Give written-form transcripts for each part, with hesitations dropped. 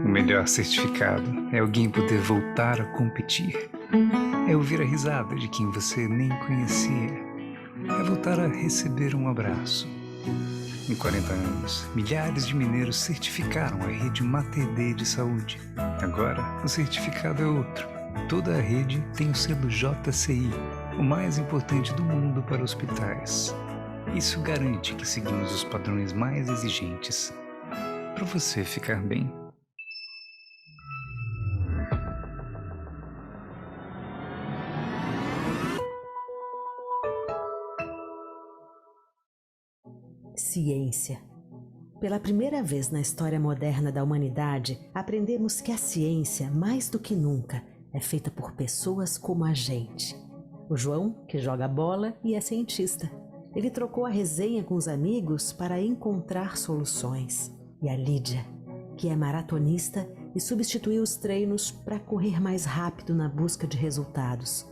O melhor certificado é alguém poder voltar a competir. É ouvir a risada de quem você nem conhecia. É voltar a receber um abraço. Em 40 anos, milhares de mineiros certificaram a rede Mater Dei de saúde. Agora, o certificado é outro. Toda a rede tem o selo JCI, o mais importante do mundo para hospitais. Isso garante que seguimos os padrões mais exigentes para você ficar bem. Ciência. Pela primeira vez na história moderna da humanidade, aprendemos que a ciência, mais do que nunca, é feita por pessoas como a gente. O João, que joga bola e é cientista. Ele trocou a resenha com os amigos para encontrar soluções. E a Lídia, que é maratonista e substituiu os treinos para correr mais rápido na busca de resultados.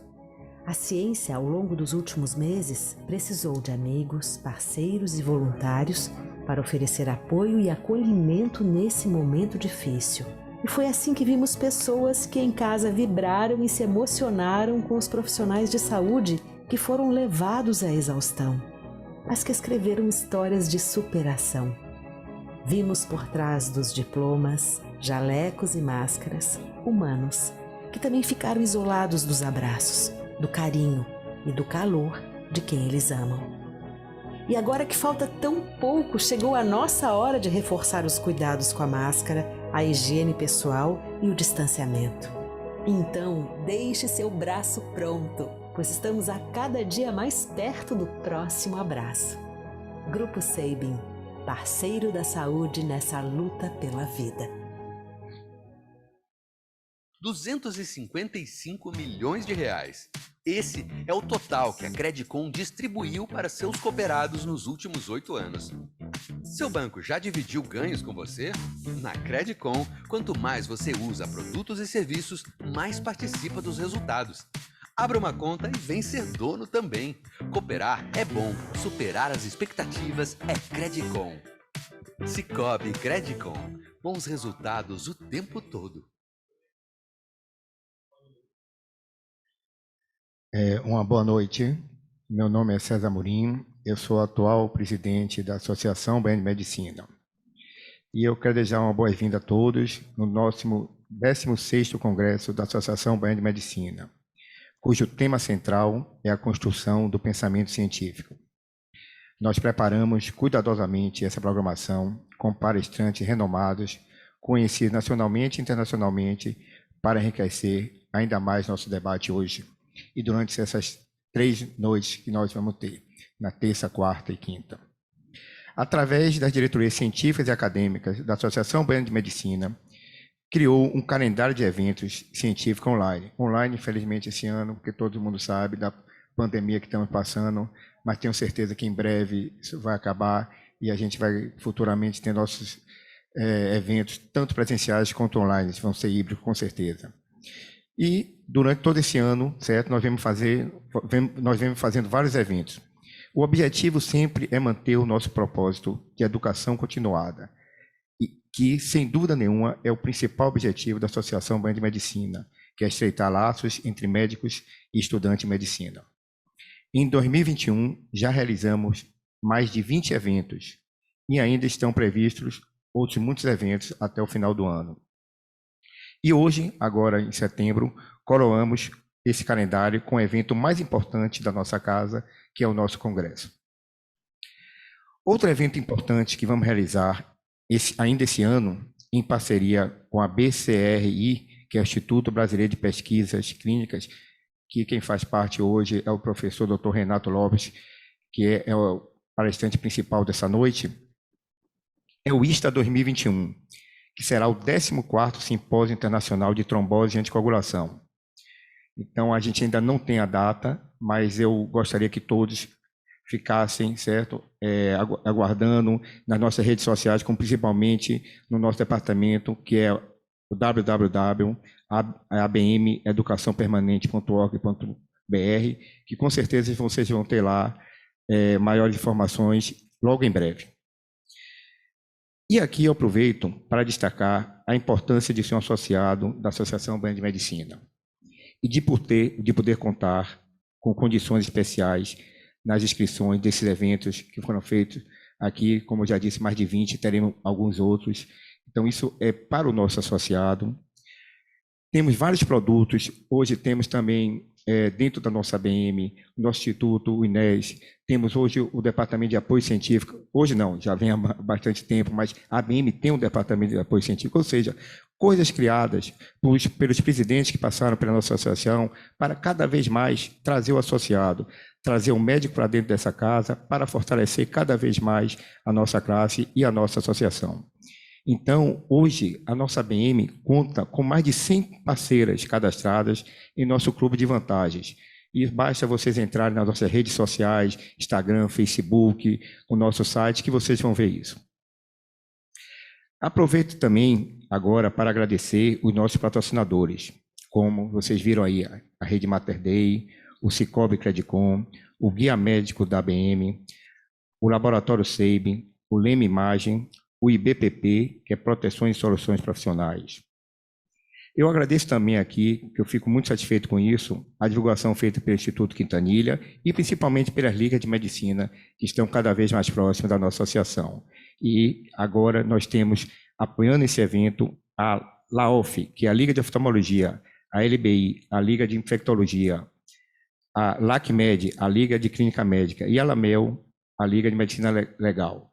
A ciência, ao longo dos últimos meses, precisou de amigos, parceiros e voluntários para oferecer apoio e acolhimento nesse momento difícil. E foi assim que vimos pessoas que em casa vibraram e se emocionaram com os profissionais de saúde que foram levados à exaustão, mas que escreveram histórias de superação. Vimos por trás dos diplomas, jalecos e máscaras, humanos, que também ficaram isolados dos abraços, do carinho e do calor de quem eles amam. E agora que falta tão pouco, chegou a nossa hora de reforçar os cuidados com a máscara, a higiene pessoal e o distanciamento. Então, deixe seu braço pronto, pois estamos a cada dia mais perto do próximo abraço. Grupo Sabin, parceiro da saúde nessa luta pela vida. 255 milhões de reais. Esse é o total que a Credicom distribuiu para seus cooperados nos últimos 8 anos. Seu banco já dividiu ganhos com você? Na Credicom, quanto mais você usa produtos e serviços, mais participa dos resultados. Abra uma conta e vem ser dono também. Cooperar é bom, superar as expectativas é Credicom. Sicoob Credicom, bons resultados o tempo todo. Uma boa noite, meu nome é César Amorim, eu sou atual presidente da Associação Baiana de Medicina. E eu quero desejar uma boa-vinda a todos no nosso 16º Congresso da Associação Baiana de Medicina, cujo tema central é a construção do pensamento científico. Nós preparamos cuidadosamente essa programação com palestrantes renomados, conhecidos nacionalmente e internacionalmente, para enriquecer ainda mais nosso debate hoje e durante essas 3 noites que nós vamos ter, na terça, quarta e quinta. Através das diretorias científicas e acadêmicas da Associação Baiana de Medicina, criou um calendário de eventos científicos online. Online, infelizmente, esse ano, porque todo mundo sabe da pandemia que estamos passando, mas tenho certeza que em breve isso vai acabar e a gente vai futuramente ter nossos eventos, tanto presenciais quanto online, vão ser híbridos, com certeza. E durante todo esse ano, certo, nós vemos fazendo vários eventos. O objetivo sempre é manter o nosso propósito de educação continuada, e que, sem dúvida nenhuma, é o principal objetivo da Associação Baiana de Medicina, que é estreitar laços entre médicos e estudantes de medicina. Em 2021, já realizamos mais de 20 eventos e ainda estão previstos outros muitos eventos até o final do ano. E hoje, agora em setembro, coroamos esse calendário com o evento mais importante da nossa casa, que é o nosso congresso. Outro evento importante que vamos realizar ainda esse ano, em parceria com a BCRI, que é o Instituto Brasileiro de Pesquisas Clínicas, que quem faz parte hoje é o professor Dr. Renato Lopes, que é o palestrante principal dessa noite, é o ISTA 2021, que será o 14º Simpósio Internacional de Trombose e Anticoagulação. Então, a gente ainda não tem a data, mas eu gostaria que todos ficassem, certo, aguardando nas nossas redes sociais, como principalmente no nosso departamento, que é o www.abmeducaçãopermanente.org.br, que com certeza vocês vão ter lá maiores informações logo em breve. E aqui eu aproveito para destacar a importância de ser um associado da Associação Baiana de Medicina e de poder contar com condições especiais nas inscrições desses eventos que foram feitos aqui, como eu já disse, mais de 20, teremos alguns outros. Então, isso é para o nosso associado. Temos vários produtos, hoje temos também, dentro da nossa ABM, o nosso Instituto, o INES, temos hoje o Departamento de Apoio Científico, hoje não, já vem há bastante tempo, mas a ABM tem um Departamento de Apoio Científico, ou seja, coisas criadas pelos presidentes que passaram pela nossa associação para cada vez mais trazer o associado, trazer o médico para dentro dessa casa para fortalecer cada vez mais a nossa classe e a nossa associação. Então, hoje, a nossa ABM conta com mais de 100 parceiras cadastradas em nosso clube de vantagens. E basta vocês entrarem nas nossas redes sociais, Instagram, Facebook, o nosso site, que vocês vão ver isso. Aproveito também agora para agradecer os nossos patrocinadores, como vocês viram aí, a Rede Mater Dei, o Cicobi Credicom, o Guia Médico da ABM, o Laboratório SEIB, o Leme Imagem, o IBPP, que é Proteções e Soluções Profissionais. Eu agradeço também aqui, que eu fico muito satisfeito com isso, a divulgação feita pelo Instituto Quintanilha e principalmente pelas ligas de medicina, que estão cada vez mais próximas da nossa associação. E agora nós temos, apoiando esse evento, a LAOF, que é a Liga de Oftalmologia, a LBI, a Liga de Infectologia, a LACMED, a Liga de Clínica Médica, e a LAMEL, a Liga de Medicina Legal.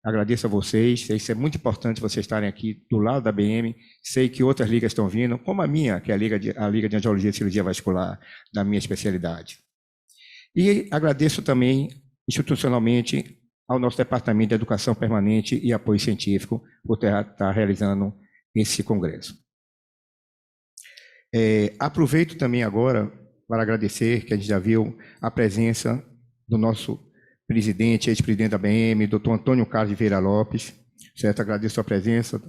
Agradeço a vocês, isso é muito importante vocês estarem aqui do lado da ABM, sei que outras ligas estão vindo, como a minha, que é a Liga de Angiologia e Cirurgia Vascular, da minha especialidade. E agradeço também, institucionalmente, ao nosso Departamento de Educação Permanente e Apoio Científico, por estar realizando esse congresso. Aproveito também agora para agradecer, que a gente já viu, a presença do nosso presidente, ex-presidente da ABM, doutor Antônio Carlos de Vieira Lopes, certo? Agradeço a presença,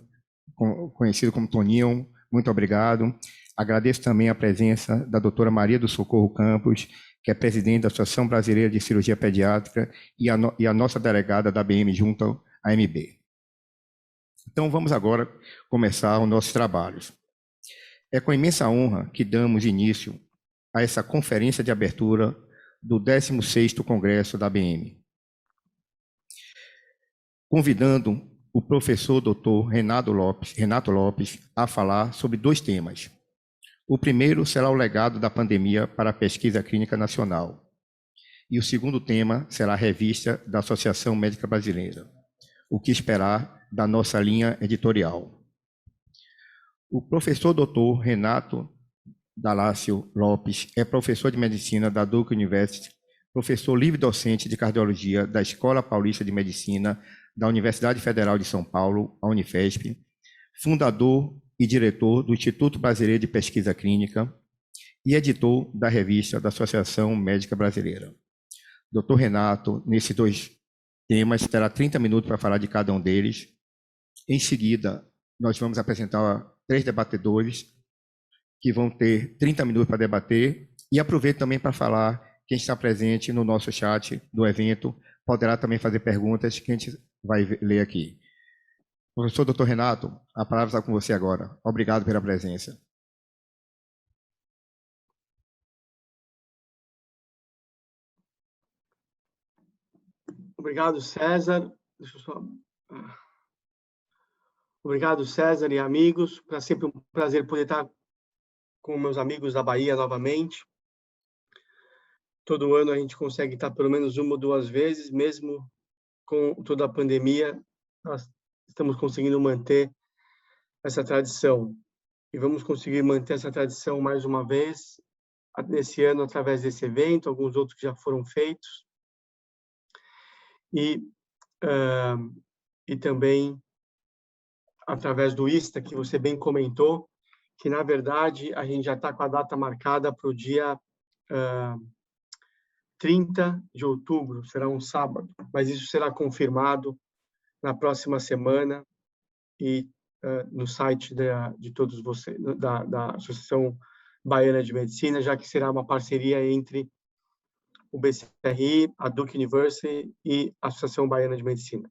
conhecido como Toninho, muito obrigado. Agradeço também a presença da doutora Maria do Socorro Campos, que é presidente da Associação Brasileira de Cirurgia Pediátrica e a nossa delegada da ABM junto à AMB. Então, vamos agora começar os nossos trabalhos. É com imensa honra que damos início a essa conferência de abertura do 16º Congresso da ABM, convidando o professor doutor Renato Lopes a falar sobre 2 temas. O primeiro será o legado da pandemia para a pesquisa clínica nacional, e o segundo tema será a revista da Associação Médica Brasileira, o que esperar da nossa linha editorial. O professor doutor Renato Dalácio Lopes é professor de medicina da Duke University, professor livre-docente de cardiologia da Escola Paulista de Medicina da Universidade Federal de São Paulo, a Unifesp, fundador e diretor do Instituto Brasileiro de Pesquisa Clínica e editor da revista da Associação Médica Brasileira. Dr. Renato, nesses 2 temas, terá 30 minutos para falar de cada um deles. Em seguida, nós vamos apresentar 3 debatedores, que vão ter 30 minutos para debater, e aproveito também para falar, quem está presente no nosso chat do evento poderá também fazer perguntas que a gente vai ler aqui. Professor Dr. Renato, a palavra está com você agora. Obrigado pela presença. Obrigado, César. Obrigado, César e amigos. É sempre um prazer poder estar com meus amigos da Bahia novamente. Todo ano a gente consegue estar pelo menos 1 ou 2 vezes, mesmo com toda a pandemia, nós estamos conseguindo manter essa tradição. E vamos conseguir manter essa tradição mais uma vez, nesse ano, através desse evento, alguns outros que já foram feitos. E também através do ISTA, que você bem comentou, que, na verdade, a gente já está com a data marcada para o dia 30 de outubro, será um sábado, mas isso será confirmado na próxima semana e no site de todos vocês, da Associação Baiana de Medicina, já que será uma parceria entre o BCRI, a Duke University e a Associação Baiana de Medicina.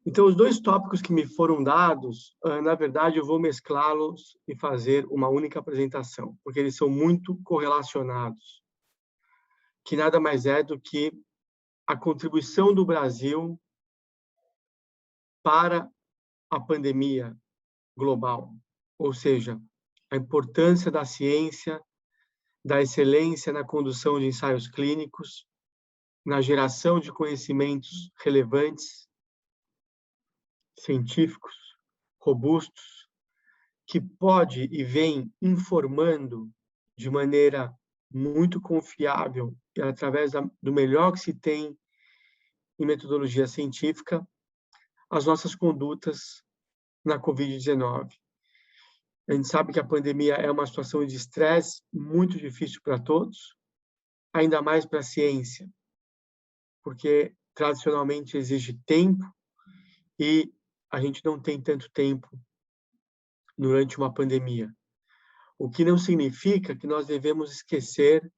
Então, os dois tópicos que me foram dados, na verdade, eu vou mesclá-los e fazer uma única apresentação, porque eles são muito correlacionados, que nada mais é do que a contribuição do Brasil para a pandemia global, ou seja, a importância da ciência, da excelência na condução de ensaios clínicos, na geração de conhecimentos relevantes, científicos, robustos, que pode e vem informando de maneira muito confiável e através do melhor que se tem em metodologia científica, as nossas condutas na Covid-19. A gente sabe que a pandemia é uma situação de estresse muito difícil para todos, ainda mais para a ciência, porque tradicionalmente exige tempo e a gente não tem tanto tempo durante uma pandemia. O que não significa que nós devemos esquecer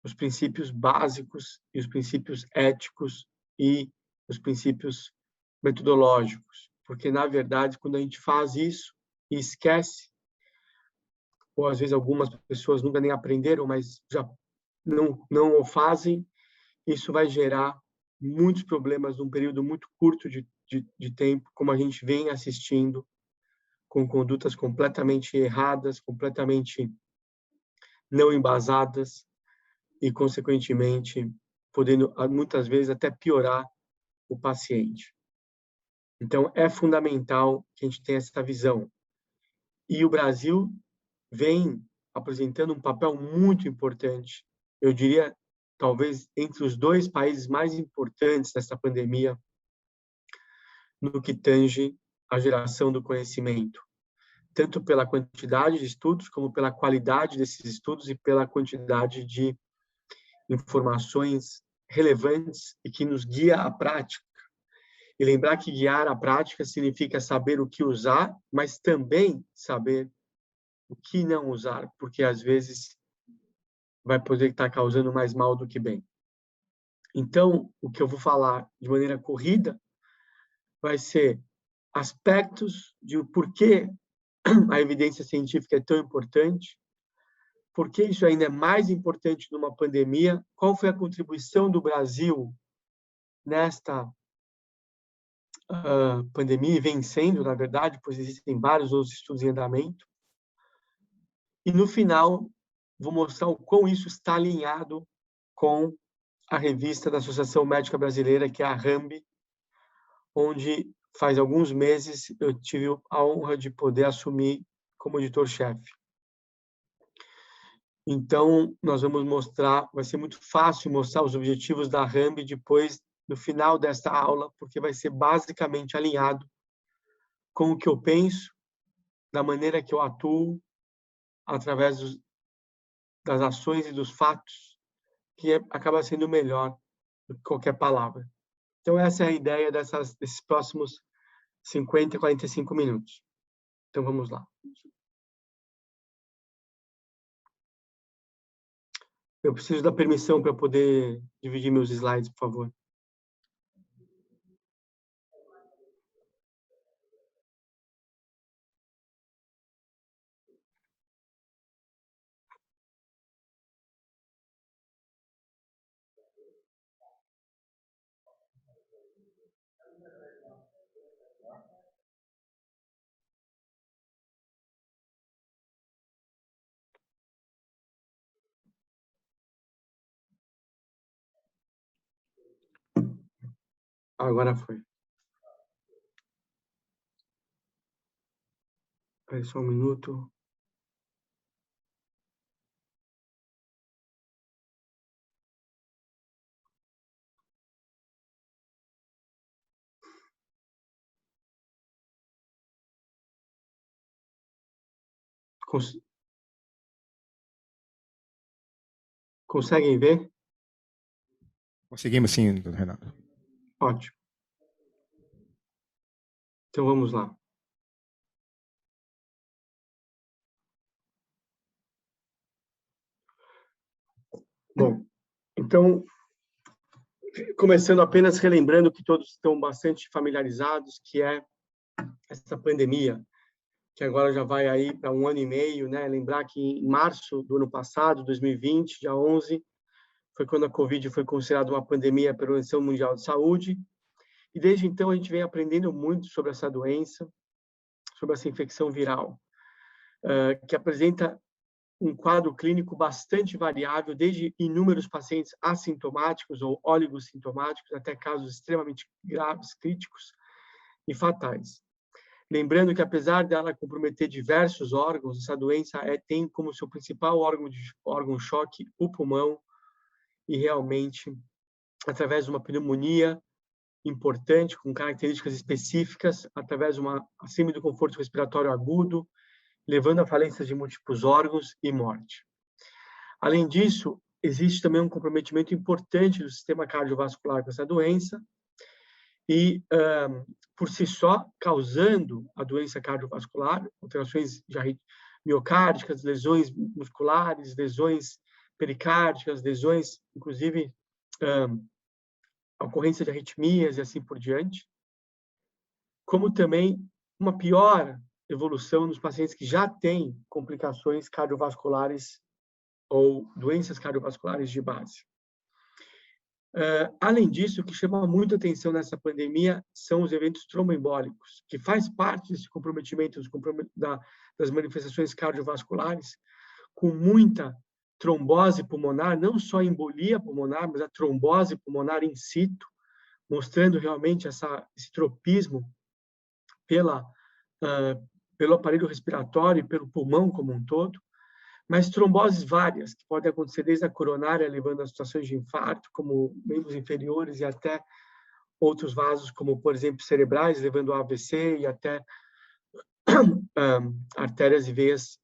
os princípios básicos e os princípios éticos e os princípios metodológicos, porque, na verdade, quando a gente faz isso e esquece, ou às vezes algumas pessoas nunca nem aprenderam, mas já não o fazem, isso vai gerar muitos problemas num período muito curto de tempo, como a gente vem assistindo, com condutas completamente erradas, completamente não embasadas e, consequentemente, podendo muitas vezes até piorar o paciente. Então, é fundamental que a gente tenha essa visão. E o Brasil vem apresentando um papel muito importante, eu diria, talvez entre os dois países mais importantes dessa pandemia, no que tange a geração do conhecimento, tanto pela quantidade de estudos, como pela qualidade desses estudos e pela quantidade de informações relevantes e que nos guia à prática. E lembrar que guiar à prática significa saber o que usar, mas também saber o que não usar, porque às vezes vai poder estar causando mais mal do que bem. Então, o que eu vou falar de maneira corrida vai ser aspectos de porquê a evidência científica é tão importante, por que isso ainda é mais importante numa pandemia, qual foi a contribuição do Brasil nesta pandemia, e vem sendo, na verdade, pois existem vários outros estudos em andamento. E, no final, vou mostrar o quão isso está alinhado com a revista da Associação Médica Brasileira, que é a RAMB, onde faz alguns meses eu tive a honra de poder assumir como editor-chefe. Então, nós vamos mostrar, vai ser muito fácil mostrar os objetivos da RAMB depois, no final desta aula, porque vai ser basicamente alinhado com o que eu penso, da maneira que eu atuo, através das ações e dos fatos, que acaba sendo melhor do que qualquer palavra. Então, essa é a ideia desses próximos 50 e 45 minutos. Então, vamos lá. Eu preciso da permissão para poder dividir meus slides, por favor. Agora foi. Espera só um minuto. Conseguem ver? Conseguimos sim, doutor Renato. Ótimo. Então, vamos lá. Bom, então, começando apenas relembrando que todos estão bastante familiarizados, que é essa pandemia, que agora já vai aí para 1 ano e meio, né? Lembrar que em março do ano passado, 2020, dia 11, foi quando a Covid foi considerada uma pandemia pela Organização Mundial de Saúde, e desde então a gente vem aprendendo muito sobre essa doença, sobre essa infecção viral, que apresenta um quadro clínico bastante variável, desde inúmeros pacientes assintomáticos ou oligossintomáticos até casos extremamente graves, críticos e fatais. Lembrando que, apesar dela comprometer diversos órgãos, essa doença tem como seu principal órgão-choque o pulmão, e realmente, através de uma pneumonia importante, com características específicas, através de uma síndrome do conforto respiratório agudo, levando à falência de múltiplos órgãos e morte. Além disso, existe também um comprometimento importante do sistema cardiovascular com essa doença, e, por si só, causando a doença cardiovascular, alterações miocárdicas, lesões musculares, lesões pericárdicas, lesões, inclusive, a ocorrência de arritmias e assim por diante, como também uma pior evolução nos pacientes que já têm complicações cardiovasculares ou doenças cardiovasculares de base. Além disso, o que chama muito atenção nessa pandemia são os eventos tromboembólicos, que faz parte desse comprometimento das manifestações cardiovasculares, com muita trombose pulmonar, não só embolia pulmonar, mas a trombose pulmonar in situ, mostrando realmente esse tropismo pelo aparelho respiratório e pelo pulmão como um todo, mas tromboses várias, que podem acontecer desde a coronária, levando a situações de infarto, como membros inferiores, e até outros vasos, como, por exemplo, cerebrais, levando a AVC, e até artérias e veias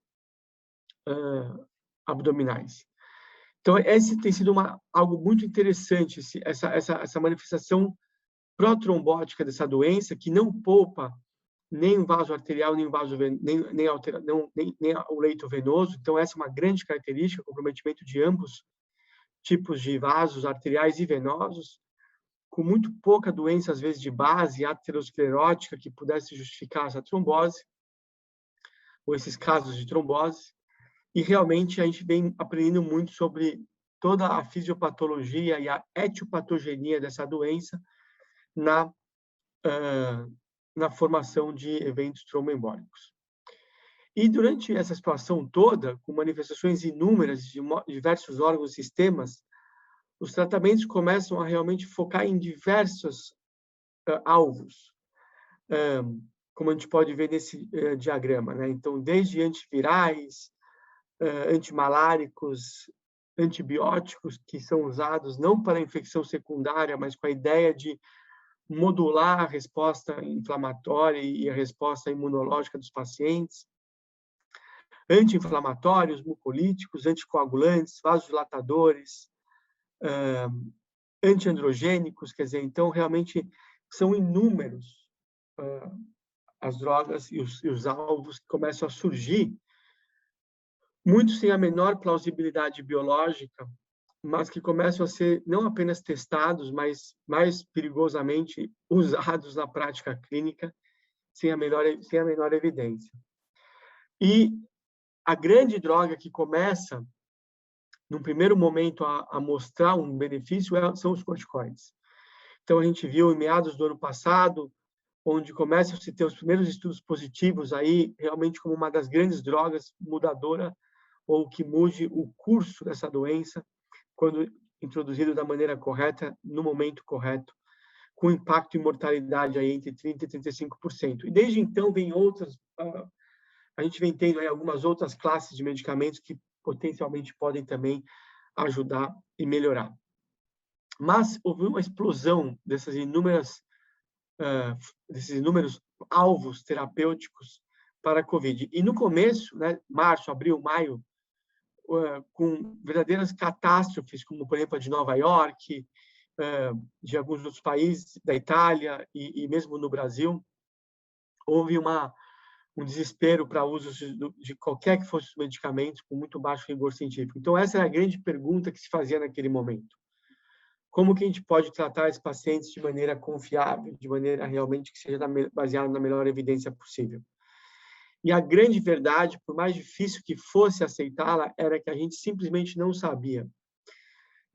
abdominais. Então, esse tem sido algo muito interessante, essa manifestação protrombótica dessa doença, que não poupa nem o vaso arterial, nem o leito venoso. Então, essa é uma grande característica, comprometimento de ambos tipos de vasos arteriais e venosos, com muito pouca doença, às vezes, de base aterosclerótica que pudesse justificar essa trombose, ou esses casos de trombose. E, realmente, a gente vem aprendendo muito sobre toda a fisiopatologia e a etiopatogenia dessa doença na formação de eventos tromboembólicos. E durante essa situação toda, com manifestações inúmeras de diversos órgãos e sistemas, os tratamentos começam a realmente focar em diversos alvos, como a gente pode ver nesse diagrama, né? Então, desde antivirais, antimaláricos, antibióticos, que são usados não para infecção secundária, mas com a ideia de modular a resposta inflamatória e a resposta imunológica dos pacientes, anti-inflamatórios, mucolíticos, anticoagulantes, vasodilatadores, antiandrogênicos, quer dizer, então, realmente, são inúmeros as drogas e os alvos que começam a surgir, muitos sem a menor plausibilidade biológica, mas que começam a ser não apenas testados, mas mais perigosamente usados na prática clínica, sem a menor evidência. E a grande droga que começa, num primeiro momento, a mostrar um benefício são os corticoides. Então, a gente viu em meados do ano passado, onde começam a se ter os primeiros estudos positivos aí, realmente como uma das grandes drogas mudadora, ou que mude o curso dessa doença, quando introduzido da maneira correta, no momento correto, com impacto em mortalidade aí entre 30% e 35%. E desde então vem a gente vem tendo aí algumas outras classes de medicamentos que potencialmente podem também ajudar e melhorar. Mas houve uma explosão desses inúmeros alvos terapêuticos para a Covid. E no começo, né, março, abril, maio, com verdadeiras catástrofes, como, por exemplo, a de Nova York, de alguns outros países, da Itália e mesmo no Brasil, houve um desespero para uso de qualquer que fosse os medicamentos com muito baixo rigor científico. Então, essa era a grande pergunta que se fazia naquele momento. como que a gente pode tratar esses pacientes de maneira confiável, de maneira realmente que seja baseada na melhor evidência possível. E a grande verdade, por mais difícil que fosse aceitá-la, era que a gente simplesmente não sabia.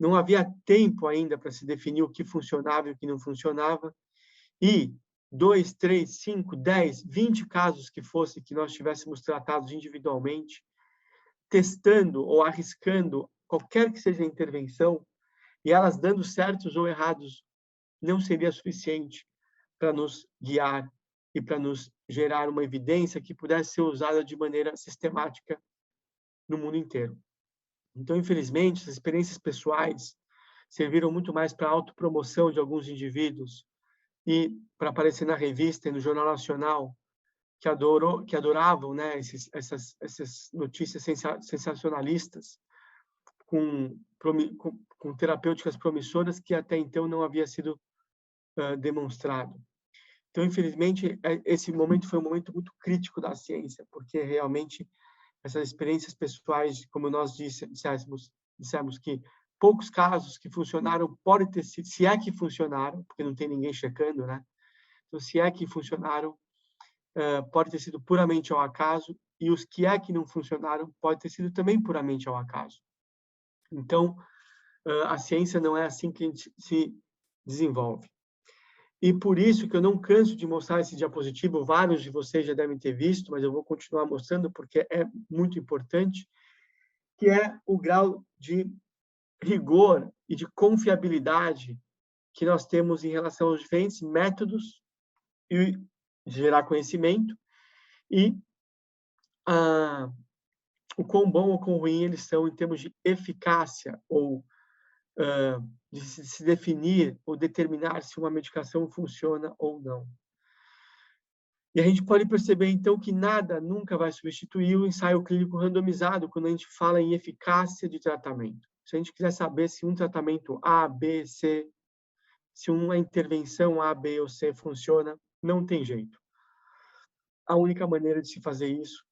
Não havia tempo ainda para se definir o que funcionava e o que não funcionava. E 2, 3, 5, 10, 20 casos que fosse que nós tivéssemos tratados individualmente, testando ou arriscando qualquer que seja a intervenção, e elas dando certos ou errados, não seria suficiente para nos guiar e para nos gerar uma evidência que pudesse ser usada de maneira sistemática no mundo inteiro. Então, infelizmente, as experiências pessoais serviram muito mais para a autopromoção de alguns indivíduos e para aparecer na revista e no Jornal Nacional, que adoravam, né, essas notícias sensacionalistas com terapêuticas promissoras que até então não havia sido demonstrado. Então, infelizmente, esse momento foi um momento muito crítico da ciência, porque realmente essas experiências pessoais, como nós dissemos que poucos casos que funcionaram, pode ter sido, se é que funcionaram, porque não tem ninguém checando, né? Então, se é que funcionaram, pode ter sido puramente ao acaso, e os que é que não funcionaram, pode ter sido também puramente ao acaso. Então, a ciência não é assim que a gente se desenvolve. E por isso que eu não canso de mostrar esse diapositivo, vários de vocês já devem ter visto, mas eu vou continuar mostrando porque é muito importante, que é o grau de rigor e de confiabilidade que nós temos em relação aos diferentes métodos de gerar conhecimento e o quão bom ou quão ruim eles são em termos de eficácia ou de se definir ou determinar se uma medicação funciona ou não. E a gente pode perceber, então, que nada nunca vai substituir o ensaio clínico randomizado quando a gente fala em eficácia de tratamento. Se a gente quiser saber se um tratamento A, B, C, se uma intervenção A, B ou C funciona, não tem jeito. A única maneira de se fazer isso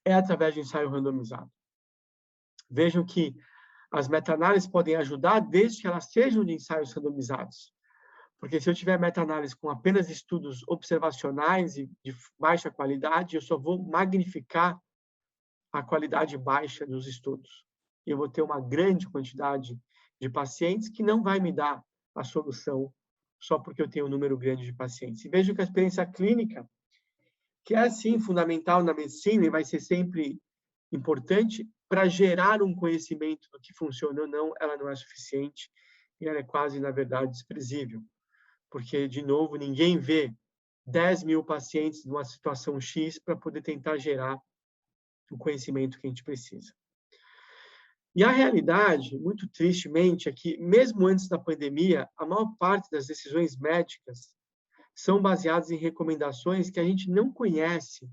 é através de ensaio randomizado. Vejam que as meta-análises podem ajudar desde que elas sejam de ensaios randomizados. Porque se eu tiver meta-análise com apenas estudos observacionais e de baixa qualidade, eu só vou magnificar a qualidade baixa dos estudos. E eu vou ter uma grande quantidade de pacientes que não vai me dar a solução só porque eu tenho um número grande de pacientes. E vejo que a experiência clínica, que é, sim, fundamental na medicina e vai ser sempre importante, para gerar um conhecimento do que funciona ou não, ela não é suficiente e ela é quase, na verdade, desprezível. Porque, de novo, ninguém vê 10 mil pacientes numa situação X para poder tentar gerar o conhecimento que a gente precisa. E a realidade, muito tristemente, é que, mesmo antes da pandemia, a maior parte das decisões médicas são baseadas em recomendações que a gente não conhece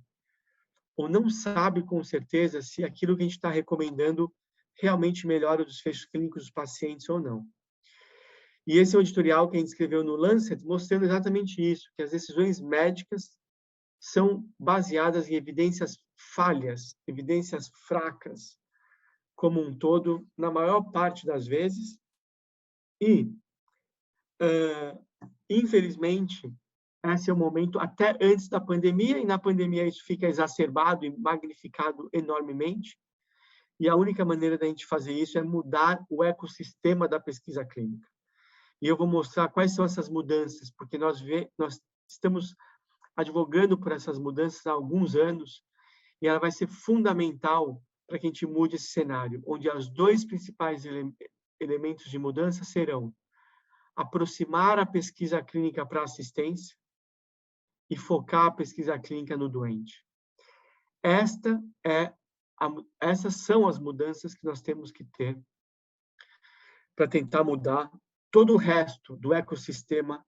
ou não sabe com certeza se aquilo que a gente está recomendando realmente melhora os desfechos clínicos dos pacientes ou não. E esse é um editorial que a gente escreveu no Lancet, mostrando exatamente isso, que as decisões médicas são baseadas em evidências falhas, evidências fracas, como um todo, na maior parte das vezes. E, infelizmente, esse é o momento até antes da pandemia, e na pandemia isso fica exacerbado e magnificado enormemente. E a única maneira da gente fazer isso é mudar o ecossistema da pesquisa clínica. E eu vou mostrar quais são essas mudanças, porque nós estamos advogando por essas mudanças há alguns anos, e ela vai ser fundamental para que a gente mude esse cenário, onde os dois principais elementos de mudança serão aproximar a pesquisa clínica para a assistência e focar a pesquisa clínica no doente. Essas são as mudanças que nós temos que ter para tentar mudar todo o resto do ecossistema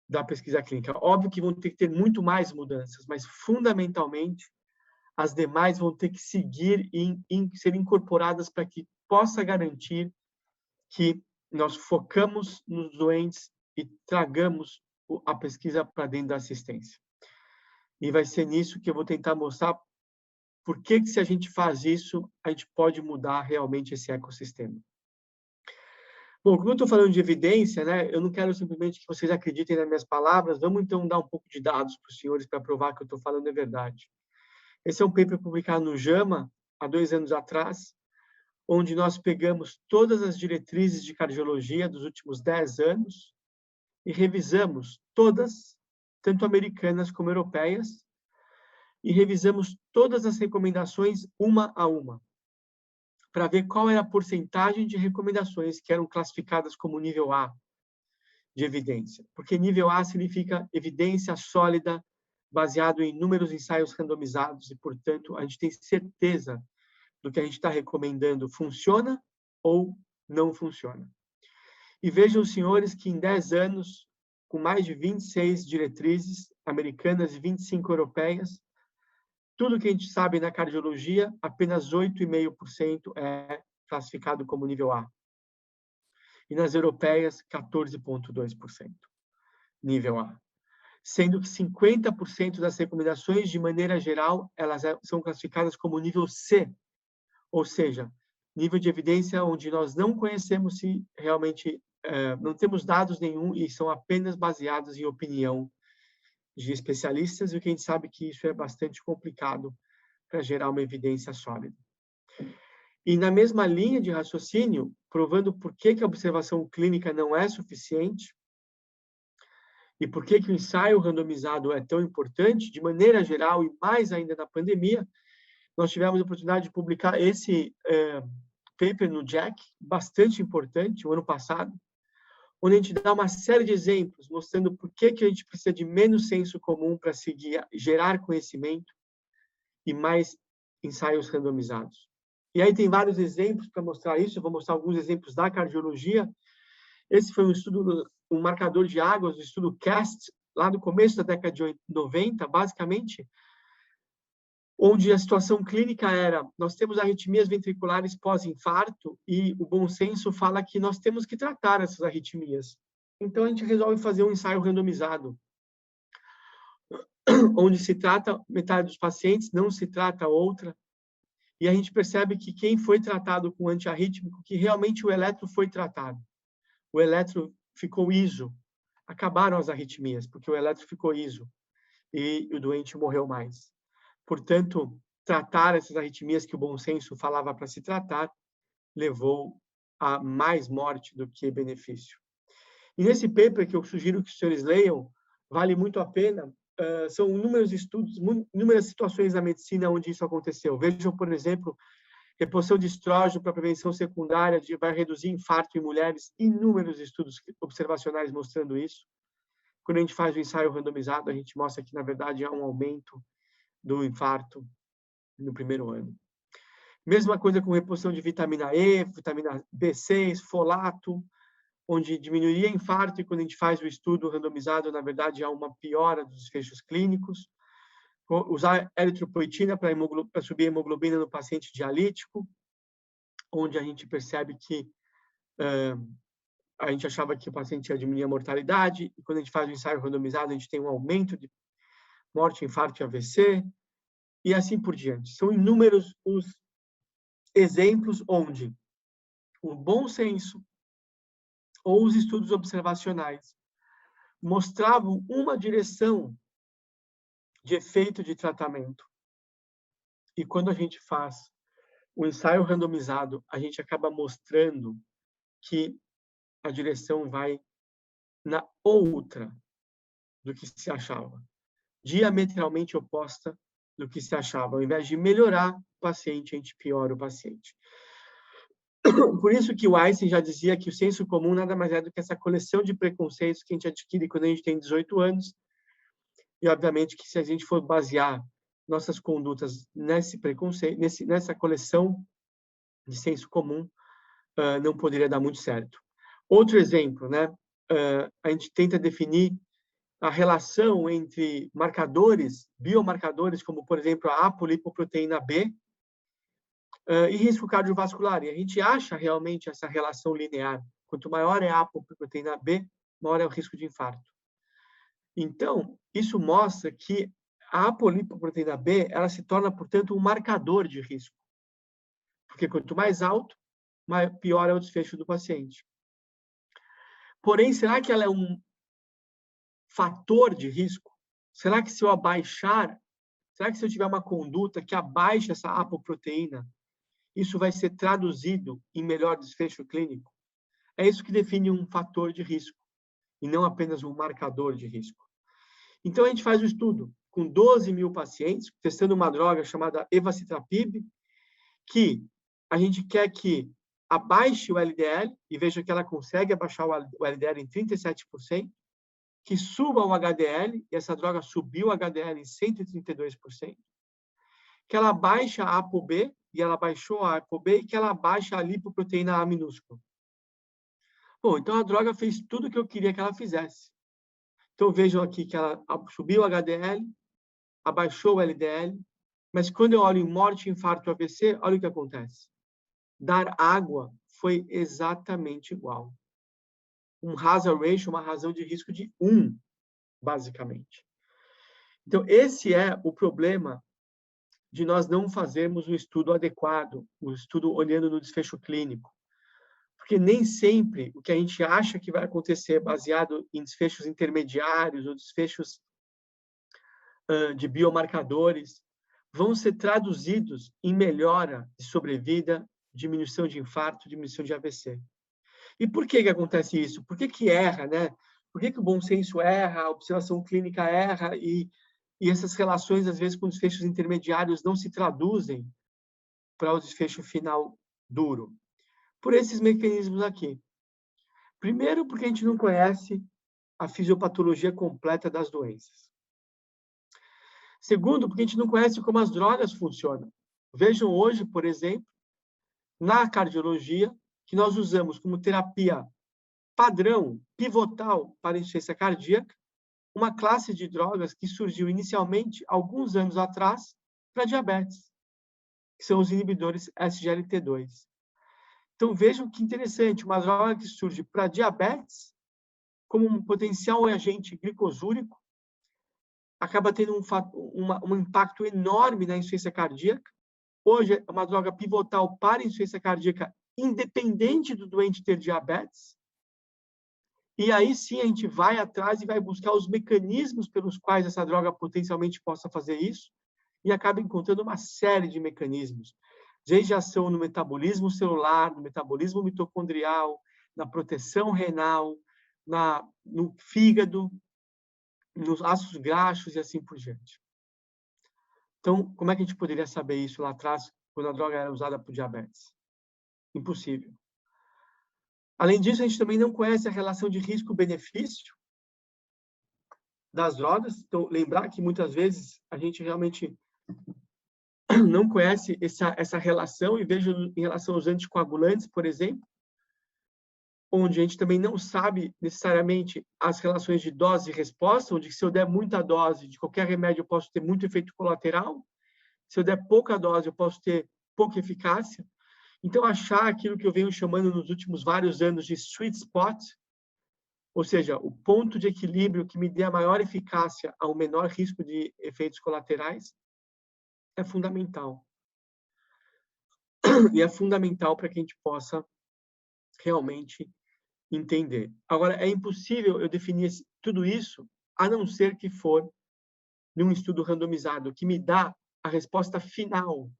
da pesquisa clínica. Óbvio que vão ter que ter muito mais mudanças, mas, fundamentalmente, as demais vão ter que seguir e ser incorporadas para que possa garantir que nós focamos nos doentes e tragamos a pesquisa para dentro da assistência. E vai ser nisso que eu vou tentar mostrar por que se a gente faz isso, a gente pode mudar realmente esse ecossistema. Bom, como eu estou falando de evidência, né, eu não quero simplesmente que vocês acreditem nas minhas palavras, vamos então dar um pouco de dados para os senhores para provar que eu estou falando é verdade. Esse é um paper publicado no JAMA, há 2 anos atrás, onde nós pegamos todas as diretrizes de cardiologia dos últimos 10 anos e revisamos todas, tanto americanas como europeias, e revisamos todas as recomendações uma a uma, para ver qual era a porcentagem de recomendações que eram classificadas como nível A de evidência. Porque nível A significa evidência sólida, baseado em inúmeros ensaios randomizados, e, portanto, a gente tem certeza do que a gente está recomendando funciona ou não funciona. E vejam, os senhores, que em 10 anos, com mais de 26 diretrizes americanas e 25 europeias, tudo que a gente sabe na cardiologia, apenas 8,5% é classificado como nível A. E nas europeias, 14,2% nível A. Sendo que 50% das recomendações, de maneira geral, elas são classificadas como nível C, ou seja, nível de evidência onde nós não conhecemos se realmente, não temos dados nenhum e são apenas baseados em opinião de especialistas, e que a gente sabe que isso é bastante complicado para gerar uma evidência sólida. E na mesma linha de raciocínio, provando por que a observação clínica não é suficiente e por que o ensaio randomizado é tão importante, de maneira geral e mais ainda na pandemia, nós tivemos a oportunidade de publicar esse paper no JACC, bastante importante, o ano passado, onde a gente dá uma série de exemplos, mostrando por que a gente precisa de menos senso comum para gerar conhecimento e mais ensaios randomizados. E aí tem vários exemplos para mostrar isso, eu vou mostrar alguns exemplos da cardiologia. Esse foi um estudo, um marcador de águas, o estudo CAST, lá no começo da década de 90, basicamente, onde a situação clínica era, nós temos arritmias ventriculares pós-infarto e o bom senso fala que nós temos que tratar essas arritmias. Então, a gente resolve fazer um ensaio randomizado, onde se trata metade dos pacientes, não se trata outra, e a gente percebe que quem foi tratado com antiarrítmico, que realmente o eletro foi tratado. O eletro ficou ISO, acabaram as arritmias, porque o eletro ficou ISO, e o doente morreu mais. Portanto, tratar essas arritmias que o bom senso falava para se tratar, levou a mais morte do que benefício. E nesse paper, que eu sugiro que os senhores leiam, vale muito a pena, são inúmeros estudos, inúmeras situações na medicina onde isso aconteceu. Vejam, por exemplo, reposição de estrógeno para prevenção secundária vai reduzir infarto em mulheres, inúmeros estudos observacionais mostrando isso. Quando a gente faz o ensaio randomizado, a gente mostra que, na verdade, há um aumento do infarto no primeiro ano. Mesma coisa com reposição de vitamina E, vitamina B6, folato, onde diminuiria infarto, e quando a gente faz o estudo randomizado, na verdade, há uma piora dos desfechos clínicos. Usar eritropoetina para subir a hemoglobina no paciente dialítico, onde a gente percebe que a gente achava que o paciente ia diminuir a mortalidade, e quando a gente faz o ensaio randomizado, a gente tem um aumento de morte, infarto e AVC, e assim por diante. São inúmeros os exemplos onde o bom senso ou os estudos observacionais mostravam uma direção de efeito de tratamento. E quando a gente faz o ensaio randomizado, a gente acaba mostrando que a direção vai na outra do que se achava, diametralmente oposta do que se achava. Ao invés de melhorar o paciente, a gente piora o paciente. Por isso que o Einstein já dizia que o senso comum nada mais é do que essa coleção de preconceitos que a gente adquire quando a gente tem 18 anos. E, obviamente, que se a gente for basear nossas condutas nesse preconceito, nessa coleção de senso comum, não poderia dar muito certo. Outro exemplo, né? A gente tenta definir a relação entre marcadores, biomarcadores, como, por exemplo, a apolipoproteína B, e risco cardiovascular. E a gente acha realmente essa relação linear. Quanto maior é a apolipoproteína B, maior é o risco de infarto. Então, isso mostra que a apolipoproteína B, ela se torna, portanto, um marcador de risco. Porque quanto mais alto, pior é o desfecho do paciente. Porém, será que ela é um fator de risco? Será que se eu abaixar, será que se eu tiver uma conduta que abaixa essa apoproteína, isso vai ser traduzido em melhor desfecho clínico? É isso que define um fator de risco, e não apenas um marcador de risco. Então, a gente faz um estudo com 12 mil pacientes, testando uma droga chamada evacitrapib, que a gente quer que abaixe o LDL, e veja que ela consegue abaixar o LDL em 37%, que suba o HDL, e essa droga subiu o HDL em 132%, que ela baixa a ApoB, e ela baixou a ApoB, e que ela baixa a lipoproteína A minúscula. Bom, então a droga fez tudo o que eu queria que ela fizesse. Então vejam aqui que ela subiu o HDL, abaixou o LDL, mas quando eu olho em morte, infarto, AVC, olha o que acontece. Dar água foi exatamente igual. Um hazard ratio, uma razão de risco de 1, basicamente. Então, esse é o problema de nós não fazermos o estudo adequado, o estudo olhando no desfecho clínico. Porque nem sempre o que a gente acha que vai acontecer baseado em desfechos intermediários ou desfechos de biomarcadores vão ser traduzidos em melhora de sobrevida, diminuição de infarto, diminuição de AVC. E por que acontece isso? Por que erra, né? Por que o bom senso erra, a observação clínica erra e essas relações, às vezes, com desfechos intermediários não se traduzem para o desfecho final duro? Por esses mecanismos aqui. Primeiro, porque a gente não conhece a fisiopatologia completa das doenças. Segundo, porque a gente não conhece como as drogas funcionam. Vejam hoje, por exemplo, na cardiologia, que nós usamos como terapia padrão, pivotal para insuficiência cardíaca, uma classe de drogas que surgiu inicialmente, alguns anos atrás, para diabetes, que são os inibidores SGLT2. Então, vejam que interessante, uma droga que surge para diabetes, como um potencial agente glicosúrico, acaba tendo um impacto enorme na insuficiência cardíaca. Hoje é uma droga pivotal para insuficiência cardíaca, independente do doente ter diabetes. E aí sim a gente vai atrás e vai buscar os mecanismos pelos quais essa droga potencialmente possa fazer isso, e acaba encontrando uma série de mecanismos, desde ação no metabolismo celular, no metabolismo mitocondrial, na proteção renal, no fígado, nos ácidos graxos e assim por diante. Então, como é que a gente poderia saber isso lá atrás, quando a droga era usada por diabetes? Impossível. Além disso, a gente também não conhece a relação de risco-benefício das drogas. Então, lembrar que muitas vezes a gente realmente não conhece essa relação, e vejo em relação aos anticoagulantes, por exemplo, onde a gente também não sabe necessariamente as relações de dose e resposta, onde se eu der muita dose de qualquer remédio eu posso ter muito efeito colateral, se eu der pouca dose eu posso ter pouca eficácia. Então, achar aquilo que eu venho chamando nos últimos vários anos de sweet spot, ou seja, o ponto de equilíbrio que me dê a maior eficácia ao menor risco de efeitos colaterais, é fundamental. E é fundamental para que a gente possa realmente entender. Agora, é impossível eu definir tudo isso, a não ser que for num estudo randomizado, que me dá a resposta final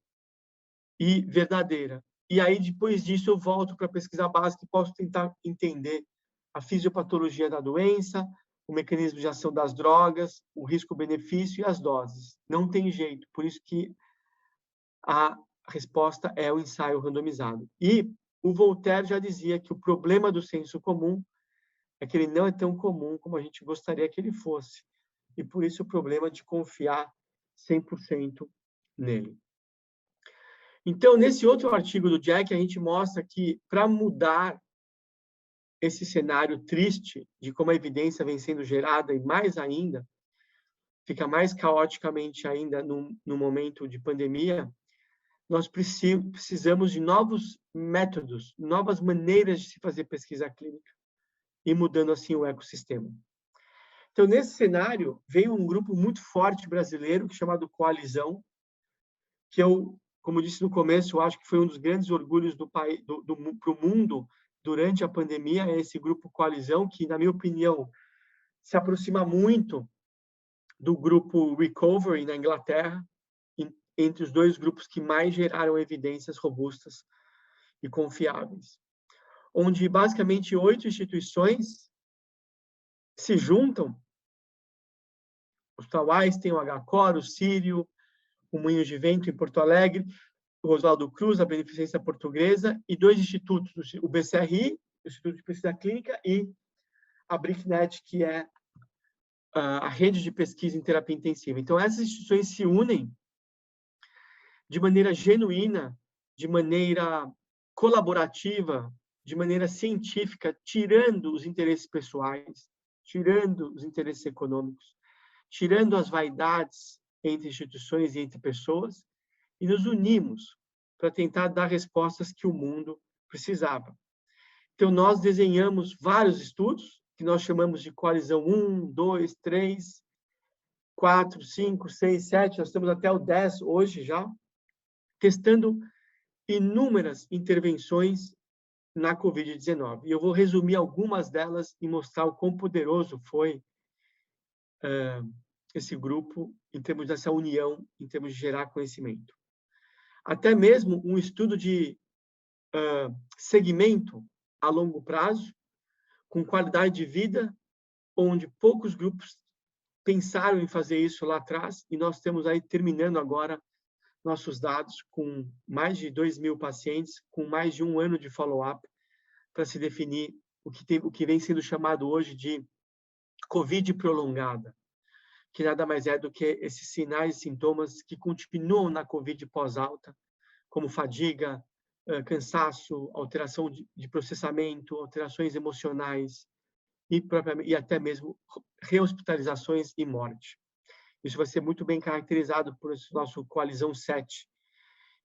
e verdadeira. E aí, depois disso, eu volto para a pesquisa básica e posso tentar entender a fisiopatologia da doença, o mecanismo de ação das drogas, o risco-benefício e as doses. Não tem jeito, por isso que a resposta é o ensaio randomizado. E o Voltaire já dizia que o problema do senso comum é que ele não é tão comum como a gente gostaria que ele fosse. E por isso o problema de confiar 100% nele. Então, nesse outro artigo do Jack, a gente mostra que para mudar esse cenário triste de como a evidência vem sendo gerada, e mais ainda, fica mais caoticamente ainda no momento de pandemia, nós precisamos de novos métodos, novas maneiras de se fazer pesquisa clínica, e mudando assim o ecossistema. Então, nesse cenário, veio um grupo muito forte brasileiro, chamado Coalizão, que eu, como disse no começo, eu acho que foi um dos grandes orgulhos do país, para o mundo, durante a pandemia é esse grupo coalizão, que, na minha opinião, se aproxima muito do grupo Recovery na Inglaterra, entre os dois grupos que mais geraram evidências robustas e confiáveis, onde basicamente 8 instituições se juntam: o Hospital Einstein, o HCOR, o Sírio, o Moinhos de Vento em Porto Alegre, o Oswaldo Cruz, a Beneficência Portuguesa, e 2 institutos, o BCRI, o Instituto de Pesquisa Clínica, e a BRICNET, que é a rede de pesquisa em terapia intensiva. Então, essas instituições se unem de maneira genuína, de maneira colaborativa, de maneira científica, tirando os interesses pessoais, tirando os interesses econômicos, tirando as vaidades entre instituições e entre pessoas, e nos unimos para tentar dar respostas que o mundo precisava. Então, nós desenhamos vários estudos, que nós chamamos de coalizão 1, 2, 3, 4, 5, 6, 7, nós temos até o 10 hoje já, testando inúmeras intervenções na Covid-19. E eu vou resumir algumas delas e mostrar o quão poderoso foi esse grupo em termos dessa união, em termos de gerar conhecimento. Até mesmo um estudo de segmento a longo prazo, com qualidade de vida, onde poucos grupos pensaram em fazer isso lá atrás, e nós temos aí, terminando agora, nossos dados com mais de 2.000 pacientes, com mais de 1 ano de follow-up, para se definir o que vem sendo chamado hoje de Covid prolongada, que nada mais é do que esses sinais e sintomas que continuam na Covid pós-alta, como fadiga, cansaço, alteração de processamento, alterações emocionais e até mesmo rehospitalizações e morte. Isso vai ser muito bem caracterizado por esse nosso Coalizão 7.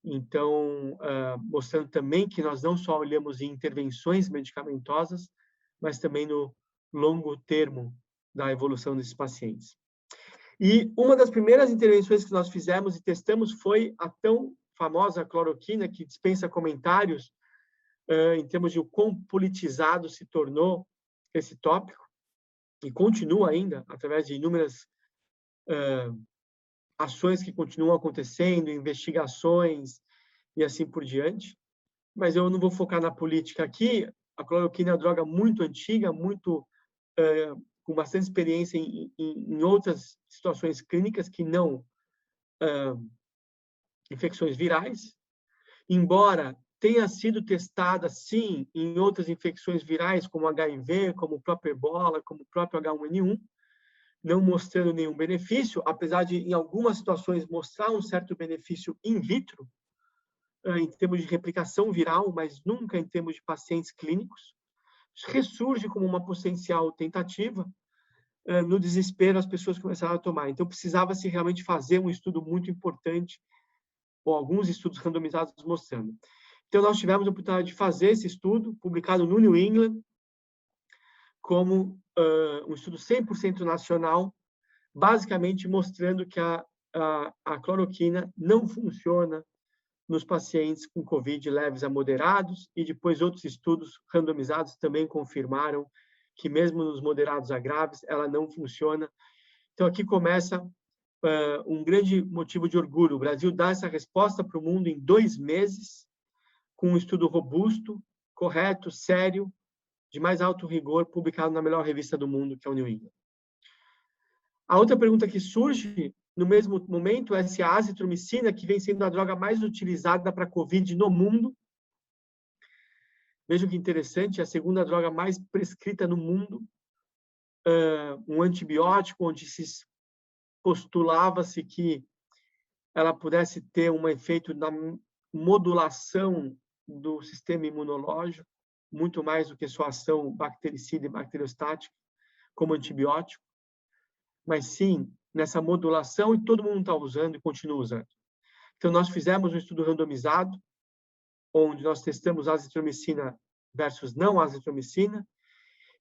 Então, mostrando também que nós não só olhamos em intervenções medicamentosas, mas também no longo termo da evolução desses pacientes. E uma das primeiras intervenções que nós fizemos e testamos foi a tão famosa cloroquina, que dispensa comentários em termos de o quão politizado se tornou esse tópico, e continua ainda, através de inúmeras ações que continuam acontecendo, investigações e assim por diante. Mas eu não vou focar na política aqui. A cloroquina é uma droga muito antiga, com bastante experiência em outras situações clínicas que não infecções virais, embora tenha sido testada, sim, em outras infecções virais, como HIV, como o próprio Ebola, como o próprio H1N1, não mostrando nenhum benefício, apesar de, em algumas situações, mostrar um certo benefício in vitro, em termos de replicação viral, mas nunca em termos de pacientes clínicos. Ressurge como uma potencial tentativa. No desespero, as pessoas começaram a tomar. Então, precisava-se realmente fazer um estudo muito importante, ou alguns estudos randomizados mostrando. Então, nós tivemos a oportunidade de fazer esse estudo, publicado no New England, como um estudo 100% nacional, basicamente mostrando que a cloroquina não funciona nos pacientes com COVID leves a moderados, e depois outros estudos randomizados também confirmaram que mesmo nos moderados a graves, ela não funciona. Então, aqui começa um grande motivo de orgulho. O Brasil dá essa resposta para o mundo em 2 meses, com um estudo robusto, correto, sério, de mais alto rigor, publicado na melhor revista do mundo, que é o New England. A outra pergunta que surge, no mesmo momento, é se a azitromicina, que vem sendo a droga mais utilizada para COVID no mundo, vejam que interessante, é a segunda droga mais prescrita no mundo, um antibiótico onde se postulava-se que ela pudesse ter um efeito na modulação do sistema imunológico, muito mais do que sua ação bactericida e bacteriostática, como antibiótico, mas sim nessa modulação, e todo mundo está usando e continua usando. Então, nós fizemos um estudo randomizado, onde nós testamos azitromicina versus não azitromicina,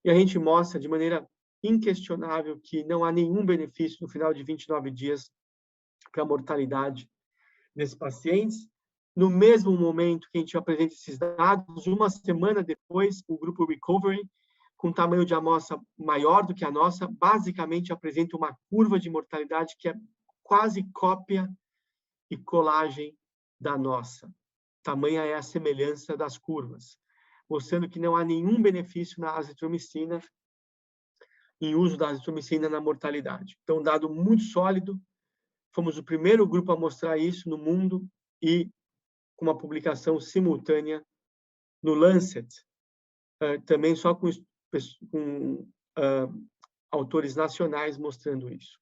e a gente mostra de maneira inquestionável que não há nenhum benefício no final de 29 dias para a mortalidade desses pacientes, no mesmo momento que a gente apresenta esses dados, uma semana depois, o grupo Recovery, com tamanho de amostra maior do que a nossa, basicamente apresenta uma curva de mortalidade que é quase cópia e colagem da nossa. Tamanha é a semelhança das curvas, mostrando que não há nenhum benefício na azitromicina, em uso da azitromicina na mortalidade. Então, um dado muito sólido, fomos o primeiro grupo a mostrar isso no mundo e com uma publicação simultânea no Lancet, também só com autores nacionais mostrando isso.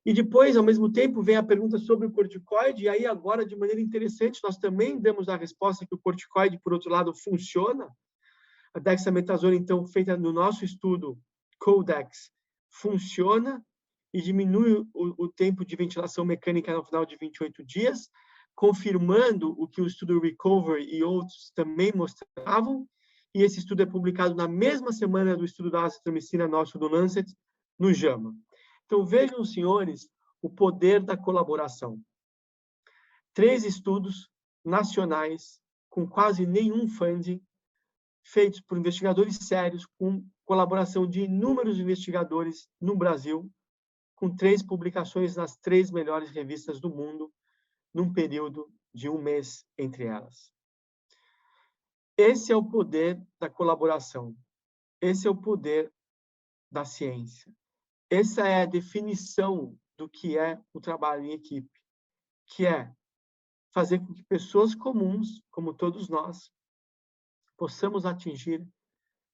E depois, ao mesmo tempo, vem a pergunta sobre o corticoide, e aí agora, de maneira interessante, nós também damos a resposta que o corticoide, por outro lado, funciona. A dexametasona, então, feita no nosso estudo CODEX, funciona e diminui o tempo de ventilação mecânica no final de 28 dias, confirmando o que o estudo Recovery e outros também mostravam, e esse estudo é publicado na mesma semana do estudo da azitromicina nosso do Lancet, no JAMA. Então, vejam, senhores, o poder da colaboração. 3 estudos nacionais, com quase nenhum funding, feitos por investigadores sérios, com colaboração de inúmeros investigadores no Brasil, com 3 publicações nas 3 melhores revistas do mundo, num período de 1 mês entre elas. Esse é o poder da colaboração. Esse é o poder da ciência. Essa é a definição do que é o trabalho em equipe, que é fazer com que pessoas comuns, como todos nós, possamos atingir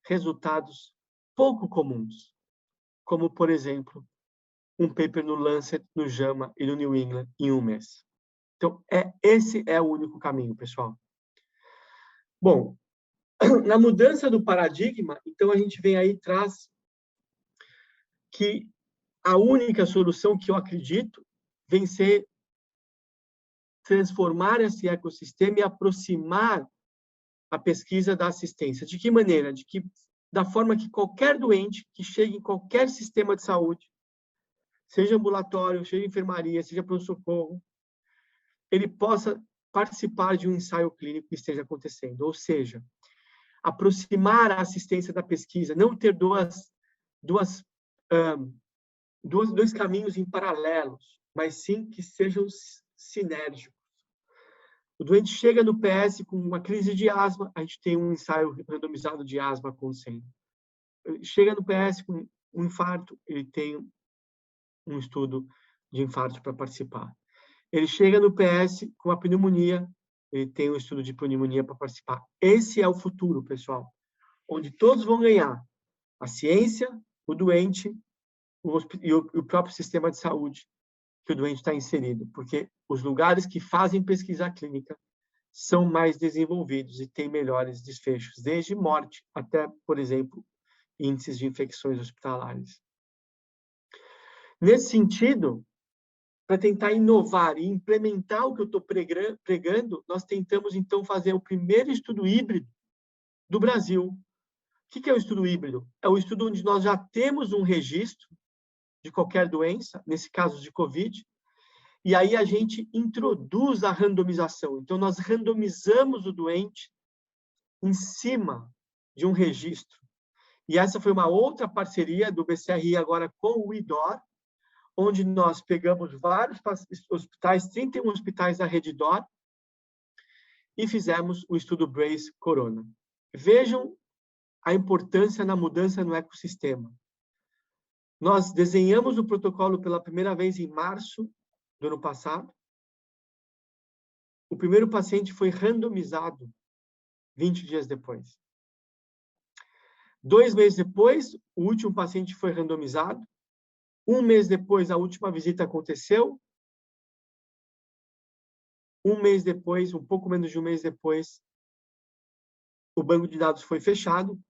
resultados pouco comuns, como, por exemplo, um paper no Lancet, no JAMA e no New England em 1 mês. Então, esse é o único caminho, pessoal. Bom, na mudança do paradigma, então a gente vem aí e traz que a única solução que eu acredito vem ser transformar esse ecossistema e aproximar a pesquisa da assistência. De que maneira? Da forma que qualquer doente que chegue em qualquer sistema de saúde, seja ambulatório, seja enfermaria, seja pronto-socorro, ele possa participar de um ensaio clínico que esteja acontecendo. Ou seja, aproximar a assistência da pesquisa, não ter dois caminhos em paralelos, mas sim que sejam sinérgicos. O doente chega no PS com uma crise de asma, a gente tem um ensaio randomizado de asma acontecendo. Chega no PS com um infarto, ele tem um estudo de infarto para participar. Ele chega no PS com a pneumonia, ele tem um estudo de pneumonia para participar. Esse é o futuro, pessoal, onde todos vão ganhar. A ciência, o doente e o próprio sistema de saúde que o doente está inserido, porque os lugares que fazem pesquisa clínica são mais desenvolvidos e têm melhores desfechos, desde morte até, por exemplo, índices de infecções hospitalares. Nesse sentido, para tentar inovar e implementar o que eu estou pregando, nós tentamos, então, fazer o primeiro estudo híbrido do Brasil. O que é o estudo híbrido? É o estudo onde nós já temos um registro de qualquer doença, nesse caso de COVID, e aí a gente introduz a randomização. Então, nós randomizamos o doente em cima de um registro. E essa foi uma outra parceria do BCRI agora com o IDOR, onde nós pegamos vários hospitais, 31 hospitais da rede DOR, e fizemos o estudo BRACE Corona. Vejam a importância na mudança no ecossistema. Nós desenhamos o protocolo pela primeira vez em março do ano passado. O primeiro paciente foi randomizado 20 dias depois. 2 meses depois, o último paciente foi randomizado. 1 mês depois, a última visita aconteceu. 1 mês depois, um pouco menos de 1 mês depois, o banco de dados foi fechado.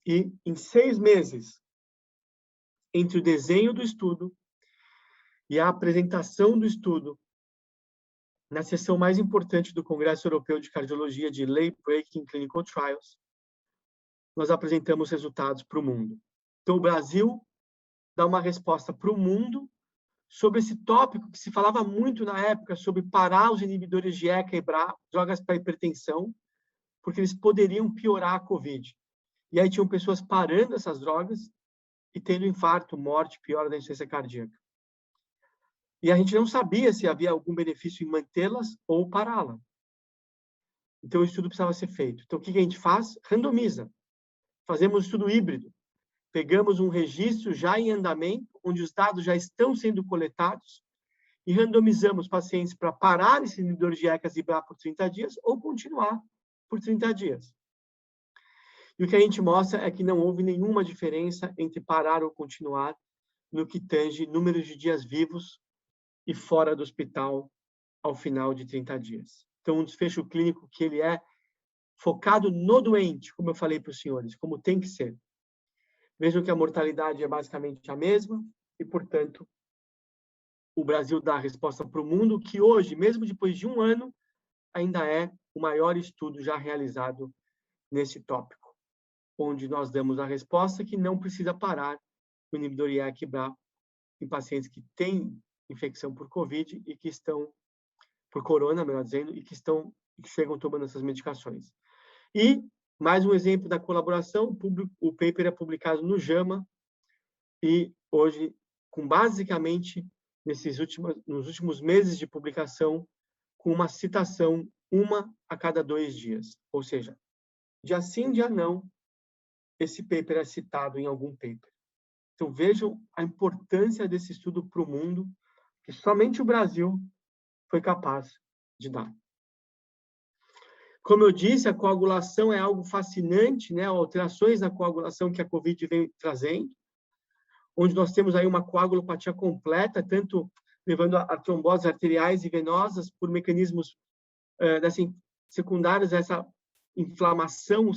E em 6 meses, entre o desenho do estudo e a apresentação do estudo, na sessão mais importante do Congresso Europeu de Cardiologia de Late Breaking Clinical Trials, nós apresentamos resultados para o mundo. Então, o Brasil dá uma resposta para o mundo sobre esse tópico que se falava muito na época, sobre parar os inibidores de ECA e BRA, drogas para hipertensão, porque eles poderiam piorar a COVID. E aí tinham pessoas parando essas drogas e tendo infarto, morte, piora da insuficiência cardíaca. E a gente não sabia se havia algum benefício em mantê-las ou pará-la. Então, o estudo precisava ser feito. Então, o que a gente faz? Randomiza. Fazemos um estudo híbrido. Pegamos um registro já em andamento, onde os dados já estão sendo coletados, e randomizamos pacientes para parar esse inibidor de ECA e BRA por 30 dias ou continuar por 30 dias. E o que a gente mostra é que não houve nenhuma diferença entre parar ou continuar no que tange números de dias vivos e fora do hospital ao final de 30 dias. Então, um desfecho clínico que ele é focado no doente, como eu falei para os senhores, como tem que ser. Vejam que a mortalidade é basicamente a mesma e, portanto, o Brasil dá a resposta para o mundo que hoje, mesmo depois de um ano, ainda é o maior estudo já realizado nesse tópico, onde nós damos a resposta que não precisa parar o inibidor IEC e BRA em pacientes que têm infecção por COVID e que estão, por corona, melhor dizendo, e que chegam tomando essas medicações. E, mais um exemplo da colaboração, o paper é publicado no JAMA e hoje, com basicamente, nos últimos meses de publicação, com uma citação, uma a cada 2 dias. Ou seja, dia sim, dia não, esse paper é citado em algum paper. Então, vejam a importância desse estudo para o mundo, que somente o Brasil foi capaz de dar. Como eu disse, a coagulação é algo fascinante, né? Alterações na coagulação que a COVID vem trazendo, onde nós temos aí uma coagulopatia completa, tanto levando a tromboses arteriais e venosas por mecanismos secundários a essa inflamação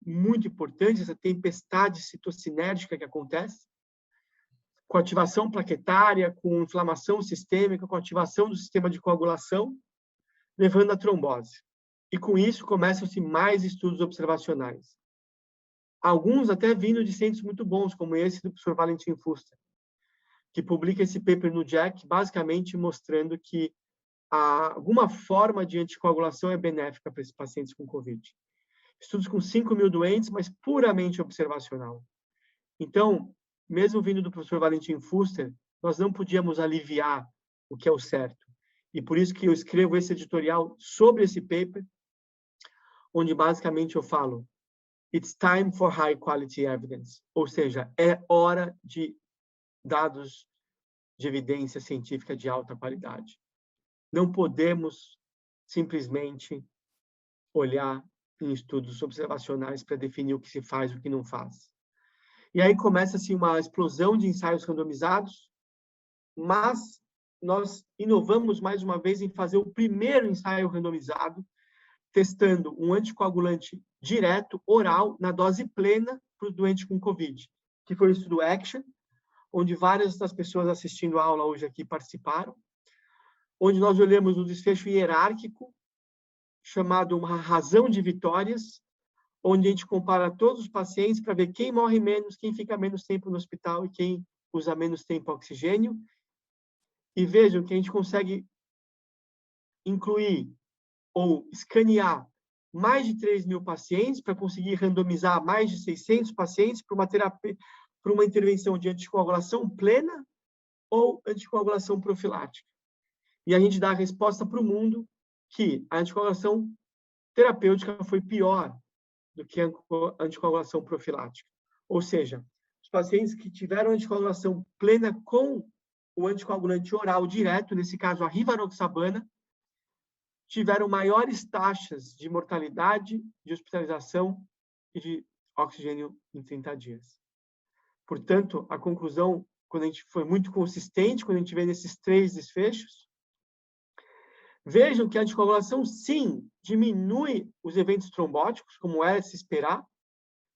muito importante, essa tempestade citocinérgica que acontece, com ativação plaquetária, com inflamação sistêmica, com ativação do sistema de coagulação, levando à trombose. E com isso começam-se mais estudos observacionais. Alguns até vindo de centros muito bons, como esse do professor Valentin Fuster, que publica esse paper no JACC, basicamente mostrando que alguma forma de anticoagulação é benéfica para esses pacientes com COVID. Estudos com 5.000 doentes, mas puramente observacional. Então, mesmo vindo do professor Valentin Fuster, nós não podíamos aliviar o que é o certo. E por isso que eu escrevo esse editorial sobre esse paper, onde basicamente eu falo "It's time for high quality evidence", ou seja, é hora de dados de evidência científica de alta qualidade. Não podemos simplesmente olhar em estudos observacionais para definir o que se faz e o que não faz. E aí começa-se uma explosão de ensaios randomizados, mas nós inovamos mais uma vez em fazer o primeiro ensaio randomizado, testando um anticoagulante direto, oral, na dose plena para o doente com COVID, que foi o estudo ACTION, onde várias das pessoas assistindo a aula hoje aqui participaram, onde nós olhamos um desfecho hierárquico, chamado uma razão de vitórias, onde a gente compara todos os pacientes para ver quem morre menos, quem fica menos tempo no hospital e quem usa menos tempo oxigênio. E vejam que a gente consegue incluir ou escanear mais de 3.000 pacientes para conseguir randomizar mais de 600 pacientes para uma terapia, para uma intervenção de anticoagulação plena ou anticoagulação profilática. E a gente dá a resposta para o mundo que a anticoagulação terapêutica foi pior do que a anticoagulação profilática. Ou seja, os pacientes que tiveram anticoagulação plena com o anticoagulante oral direto, nesse caso a rivaroxabana, tiveram maiores taxas de mortalidade, de hospitalização e de oxigênio em 30 dias. Portanto, a conclusão, quando a gente foi muito consistente, quando a gente vê nesses 3 desfechos, vejam que a anticoagulação, sim, diminui os eventos trombóticos, como é de se esperar,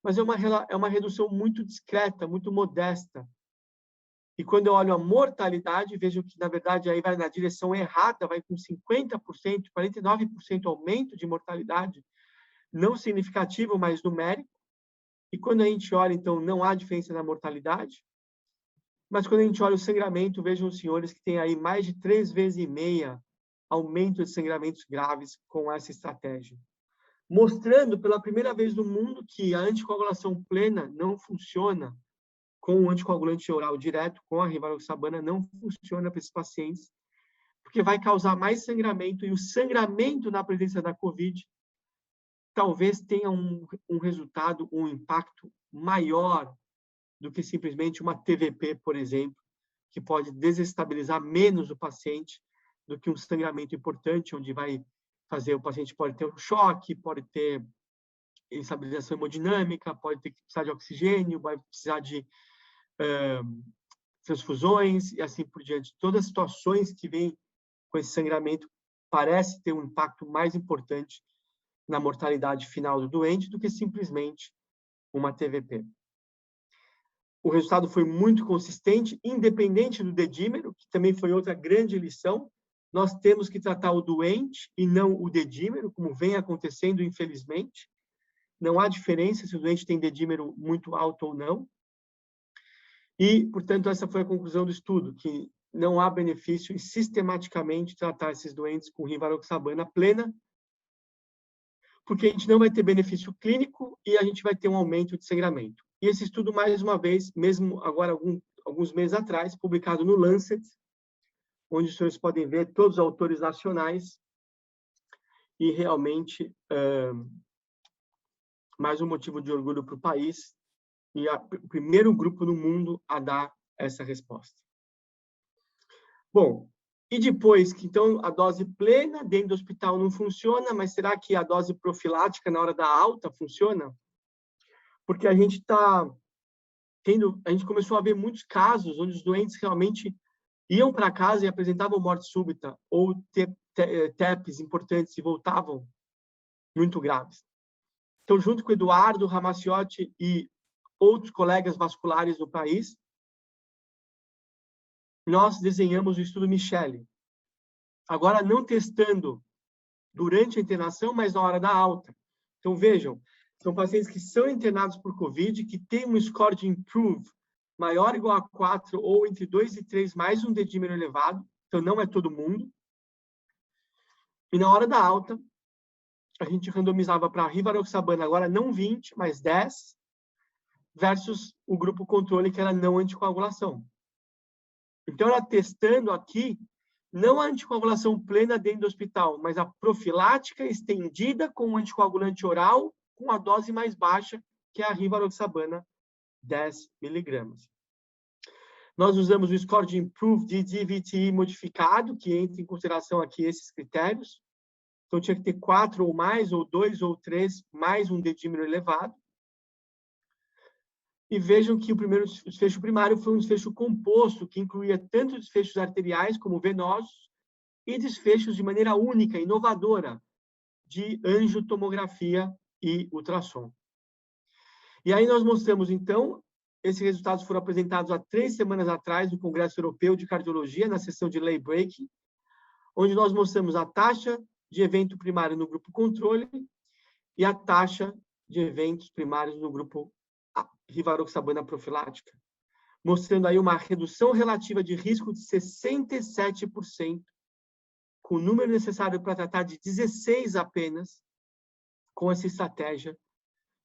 mas é uma redução muito discreta, muito modesta. E quando eu olho a mortalidade, vejo que, na verdade, aí vai na direção errada, vai com 50%, 49% aumento de mortalidade, não significativo, mas numérico. E quando a gente olha, então, não há diferença na mortalidade. Mas quando a gente olha o sangramento, vejam os senhores que tem aí mais de 3,5 vezes aumento de sangramentos graves com essa estratégia. Mostrando pela primeira vez no mundo que a anticoagulação plena não funciona com o anticoagulante oral direto, com a rivaroxabana, não funciona para esses pacientes, porque vai causar mais sangramento, e o sangramento na presença da COVID talvez tenha um resultado, um impacto maior do que simplesmente uma TVP, por exemplo, que pode desestabilizar menos o paciente do que um sangramento importante, onde vai fazer, o paciente pode ter um choque, pode ter estabilização hemodinâmica, pode ter que precisar de oxigênio, vai precisar de transfusões e assim por diante. Todas as situações que vêm com esse sangramento parece ter um impacto mais importante na mortalidade final do doente do que simplesmente uma TVP. O resultado foi muito consistente, independente do dedímero, que também foi outra grande lição. Nós temos que tratar o doente e não o dedímero, como vem acontecendo, infelizmente. Não há diferença se o doente tem dedímero muito alto ou não. E, portanto, essa foi a conclusão do estudo, que não há benefício em sistematicamente tratar esses doentes com rivaroxabana plena, porque a gente não vai ter benefício clínico e a gente vai ter um aumento de sangramento. E esse estudo, mais uma vez, mesmo agora, alguns meses atrás, publicado no Lancet, onde os senhores podem ver todos os autores nacionais, e realmente mais um motivo de orgulho para o país, e o primeiro grupo no mundo a dar essa resposta. Bom, e depois que, então, a dose plena dentro do hospital não funciona, mas será que a dose profilática na hora da alta funciona? Porque a gente começou a ver muitos casos onde os doentes realmente iam para casa e apresentavam morte súbita, ou TEPs importantes e voltavam muito graves. Então, junto com o Eduardo Ramaciotti e outros colegas vasculares do país, nós desenhamos o estudo Michele. Agora, não testando durante a internação, mas na hora da alta. Então, vejam, são pacientes que são internados por COVID, que têm um score de IMPROVE maior ou igual a 4, ou entre 2 e 3, mais um dedímero elevado. Então, não é todo mundo. E na hora da alta, a gente randomizava para rivaroxabana, agora não 20, mas 10, versus o grupo controle, que era não anticoagulação. Então, ela testando aqui, não a anticoagulação plena dentro do hospital, mas a profilática estendida com o anticoagulante oral, com a dose mais baixa, que é a rivaroxabana, 10 miligramas. Nós usamos o score de IMPROVE de DVT modificado, que entra em consideração aqui esses critérios. Então, tinha que ter 4 ou mais, ou 2 ou 3, mais um dedímero elevado. E vejam que o primeiro desfecho primário foi um desfecho composto, que incluía tanto desfechos arteriais como venosos, e desfechos de maneira única, inovadora, de angiotomografia e ultrassom. E aí nós mostramos, então, esses resultados foram apresentados há 3 semanas atrás no Congresso Europeu de Cardiologia, na sessão de lay breaking, onde nós mostramos a taxa de evento primário no grupo controle e a taxa de eventos primários no grupo rivaroxabana profilática, mostrando aí uma redução relativa de risco de 67%, com o número necessário para tratar de 16 apenas, com essa estratégia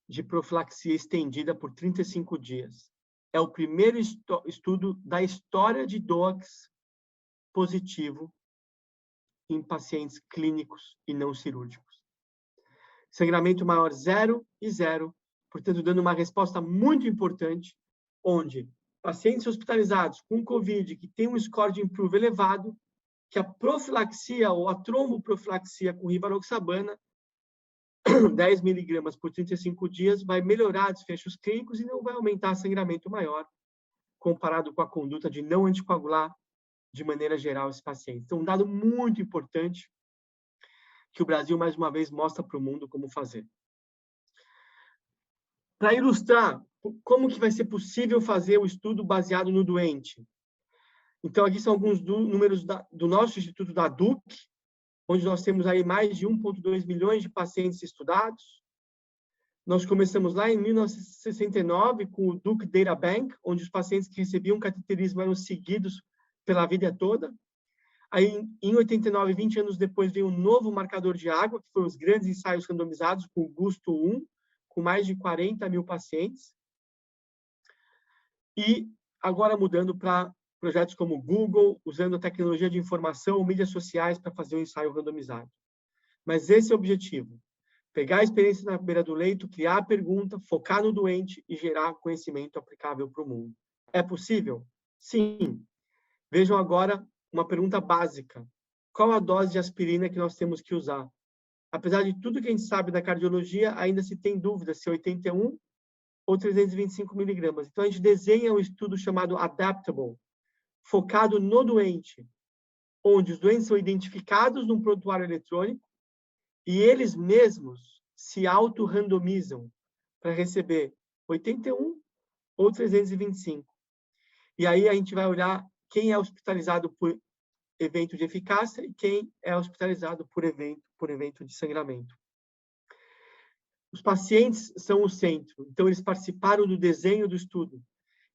de profilaxia estendida por 35 dias. É o primeiro estudo da história de DOACs positivo em pacientes clínicos e não cirúrgicos. Sangramento maior 0 e 0, portanto, dando uma resposta muito importante, onde pacientes hospitalizados com COVID, que têm um score de IMPROVE elevado, que a profilaxia ou a tromboprofilaxia com rivaroxabana, 10 miligramas por 35 dias, vai melhorar desfechos clínicos e não vai aumentar sangramento maior, comparado com a conduta de não anticoagular de maneira geral esse paciente. Então, um dado muito importante que o Brasil, mais uma vez, mostra para o mundo como fazer. Para ilustrar como que vai ser possível fazer o estudo baseado no doente. Então, aqui são alguns números do nosso Instituto da DUC, onde nós temos aí mais de 1,2 milhões de pacientes estudados, Nós começamos lá em 1969 com o Duke Data Bank, onde os pacientes que recebiam cateterismo eram seguidos pela vida toda. Aí, em 89, 20 anos depois, veio um novo marcador de água, que foram os grandes ensaios randomizados, com o GUSTO-1, com mais de 40 mil pacientes. E agora mudando para projetos como o Google, usando a tecnologia de informação, mídias sociais para fazer um ensaio randomizado. Mas esse é o objetivo. Pegar a experiência na beira do leito, criar a pergunta, focar no doente e gerar conhecimento aplicável para o mundo. É possível? Sim. Vejam agora uma pergunta básica. Qual a dose de aspirina que nós temos que usar? Apesar de tudo que a gente sabe da cardiologia, ainda se tem dúvida se é 81 ou 325 miligramas. Então, a gente desenha um estudo chamado Adaptable, focado no doente, onde os doentes são identificados num prontuário eletrônico e eles mesmos se auto-randomizam para receber 81 ou 325. E aí a gente vai olhar quem é hospitalizado por evento de eficácia e quem é hospitalizado por evento de sangramento. Os pacientes são o centro, então eles participaram do desenho do estudo,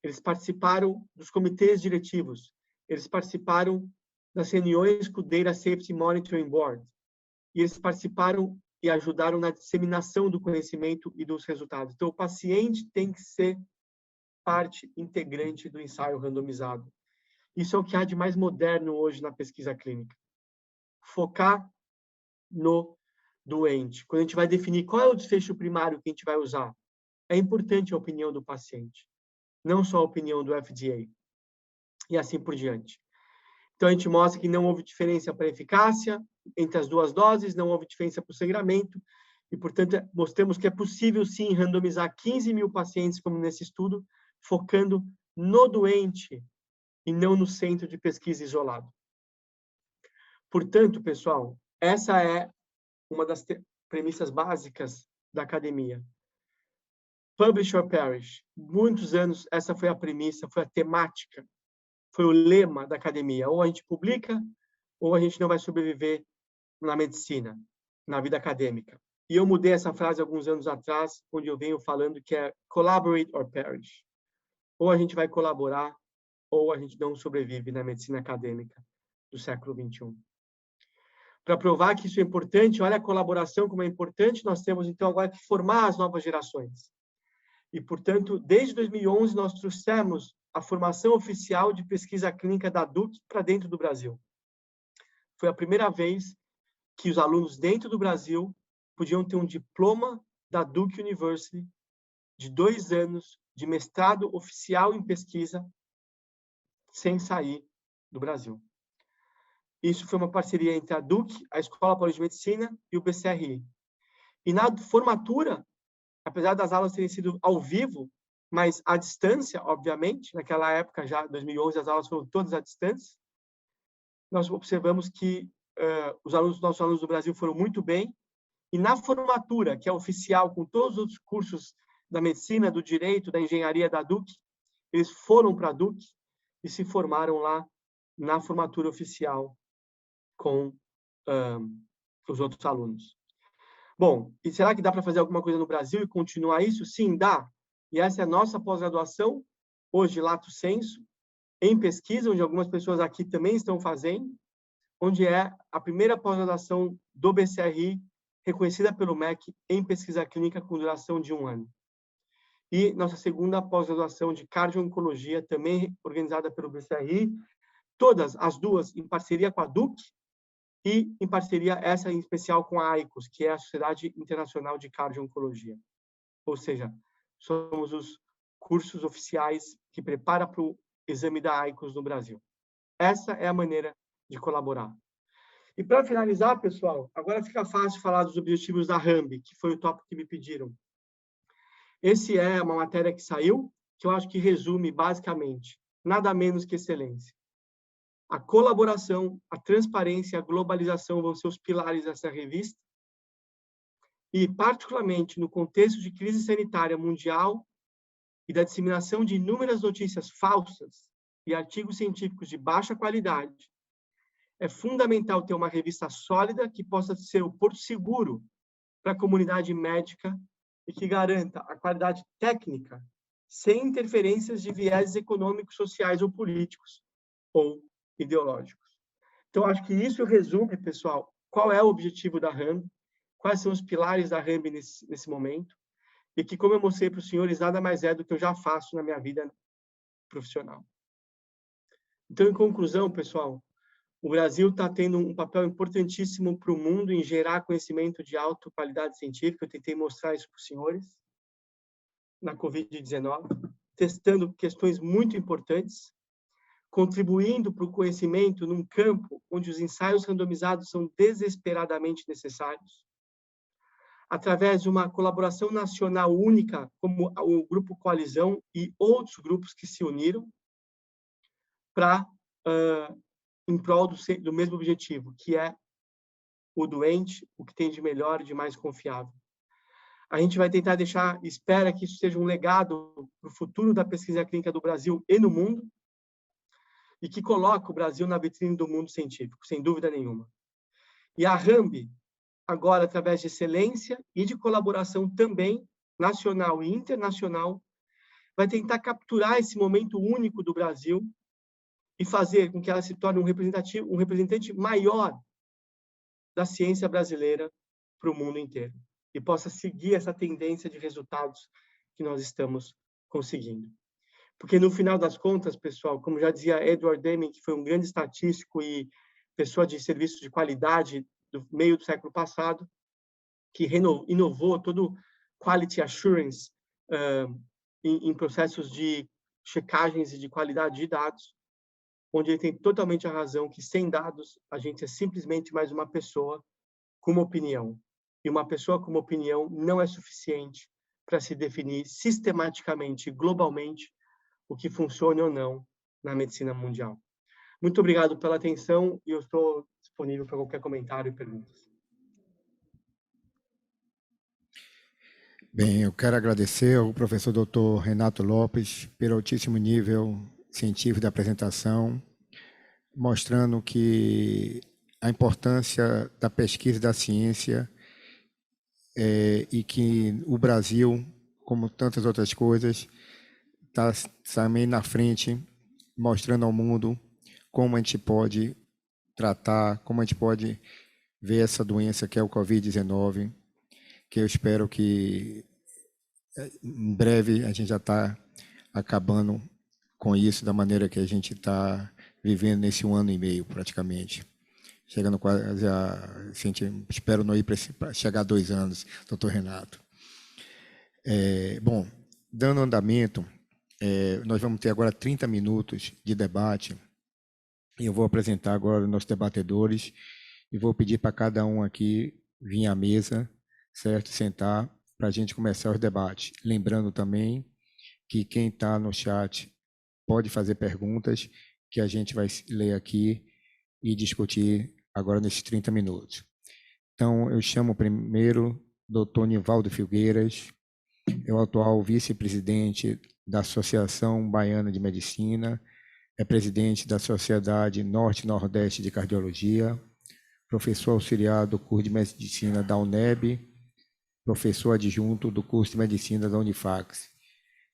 eles participaram dos comitês diretivos, eles participaram das reuniões com o Data Safety Monitoring Board, e eles participaram e ajudaram na disseminação do conhecimento e dos resultados. Então, o paciente tem que ser parte integrante do ensaio randomizado. Isso é o que há de mais moderno hoje na pesquisa clínica. Focar no doente. Quando a gente vai definir qual é o desfecho primário que a gente vai usar, é importante a opinião do paciente, não só a opinião do FDA. E assim por diante. Então, a gente mostra que não houve diferença para a eficácia entre as duas doses, não houve diferença para o sangramento, e, portanto, mostramos que é possível, sim, randomizar 15 mil pacientes, como nesse estudo, focando no doente e não no centro de pesquisa isolado. Portanto, pessoal, essa é uma das premissas básicas da academia. Publish or perish. Muitos anos, essa foi a premissa, foi a temática, foi o lema da academia. Ou a gente publica, ou a gente não vai sobreviver na medicina, na vida acadêmica. E eu mudei essa frase alguns anos atrás, onde eu venho falando que é collaborate or perish. Ou a gente vai colaborar, ou a gente não sobrevive na medicina acadêmica do século XXI. Para provar que isso é importante, olha a colaboração como é importante, nós temos, então, agora que formar as novas gerações. E, portanto, desde 2011, nós trouxemos a formação oficial de pesquisa clínica da Duke para dentro do Brasil. Foi a primeira vez que os alunos dentro do Brasil podiam ter um diploma da Duke University de 2 anos de mestrado oficial em pesquisa sem sair do Brasil. Isso foi uma parceria entre a Duke, a Escola Paulista de Medicina e o BCRI. E na formatura, apesar das aulas terem sido ao vivo, mas à distância, obviamente, naquela época, já em 2011, as aulas foram todas à distância, nós observamos que os nossos alunos do Brasil foram muito bem, e na formatura, que é oficial, com todos os cursos da medicina, do direito, da engenharia da Duke, eles foram para a Duke e se formaram lá na formatura oficial com os outros alunos. Bom, e será que dá para fazer alguma coisa no Brasil e continuar isso? Sim, dá. E essa é a nossa pós-graduação, hoje lato sensu, em pesquisa, onde algumas pessoas aqui também estão fazendo, onde é a primeira pós-graduação do BCRI, reconhecida pelo MEC em pesquisa clínica com duração de 1 ano. E nossa segunda pós-graduação de cardio-oncologia, também organizada pelo BCRI, todas as duas em parceria com a Duke, e em parceria, essa em especial, com a AICOS, que é a Sociedade Internacional de Cardio-Oncologia. Ou seja, somos os cursos oficiais que preparam para o exame da AICOS no Brasil. Essa é a maneira de colaborar. E para finalizar, pessoal, agora fica fácil falar dos objetivos da RAMB, que foi o tópico que me pediram. Esse é uma matéria que saiu, que eu acho que resume, basicamente, nada menos que excelência. A colaboração, a transparência e a globalização vão ser os pilares dessa revista. E, particularmente, no contexto de crise sanitária mundial e da disseminação de inúmeras notícias falsas e artigos científicos de baixa qualidade, é fundamental ter uma revista sólida que possa ser o porto seguro para a comunidade médica e que garanta a qualidade técnica sem interferências de viés econômicos, sociais ou políticos ou ideológicos. Então, acho que isso resume, pessoal, qual é o objetivo da RAMB, quais são os pilares da RAMB nesse momento, e que, como eu mostrei para os senhores, nada mais é do que eu já faço na minha vida profissional. Então, em conclusão, pessoal, o Brasil está tendo um papel importantíssimo para o mundo em gerar conhecimento de alta qualidade científica. Eu tentei mostrar isso para os senhores na Covid-19, testando questões muito importantes, contribuindo para o conhecimento num campo onde os ensaios randomizados são desesperadamente necessários, através de uma colaboração nacional única, como o Grupo Coalizão e outros grupos que se uniram para em prol do mesmo objetivo, que é o doente, o que tem de melhor e de mais confiável. A gente vai tentar espera que isso seja um legado para o futuro da pesquisa clínica do Brasil e no mundo, e que coloque o Brasil na vitrine do mundo científico, sem dúvida nenhuma. E a RAMB, agora, através de excelência e de colaboração também, nacional e internacional, vai tentar capturar esse momento único do Brasil e fazer com que ela se torne um representante maior da ciência brasileira para o mundo inteiro e possa seguir essa tendência de resultados que nós estamos conseguindo. Porque, no final das contas, pessoal, como já dizia Edward Deming, que foi um grande estatístico e pessoa de serviços de qualidade do meio do século passado, que inovou todo quality assurance em processos de checagens e de qualidade de dados, onde ele tem totalmente a razão que, sem dados, a gente é simplesmente mais uma pessoa com uma opinião. E uma pessoa com uma opinião não é suficiente para se definir sistematicamente, globalmente, o que funciona ou não na medicina mundial. Muito obrigado pela atenção e eu estou disponível para qualquer comentário e perguntas. Bem, eu quero agradecer ao professor Dr. Renato Lopes pelo altíssimo nível científico da apresentação, mostrando que a importância da pesquisa e da ciência e que o Brasil, como tantas outras coisas, está também na frente, mostrando ao mundo como a gente pode tratar, como a gente pode ver essa doença que é o Covid-19, que eu espero que em breve a gente já está acabando com isso da maneira que a gente está vivendo nesse 1 ano e meio, praticamente. Chegando quase a... espero não ir para chegar a 2 anos, doutor Renato. Bom, dando andamento, nós vamos ter agora 30 minutos de debate, e eu vou apresentar agora os nossos debatedores, e vou pedir para cada um aqui vir à mesa, certo? Sentar, para a gente começar os debates. Lembrando também que quem está no chat pode fazer perguntas, que a gente vai ler aqui e discutir agora nesses 30 minutos. Então, eu chamo primeiro o Dr. Nivaldo Filgueiras, é o atual vice-presidente da Associação Baiana de Medicina, é presidente da Sociedade Norte-Nordeste de Cardiologia, professor auxiliar do curso de Medicina da UNEB, professor adjunto do curso de Medicina da Unifax.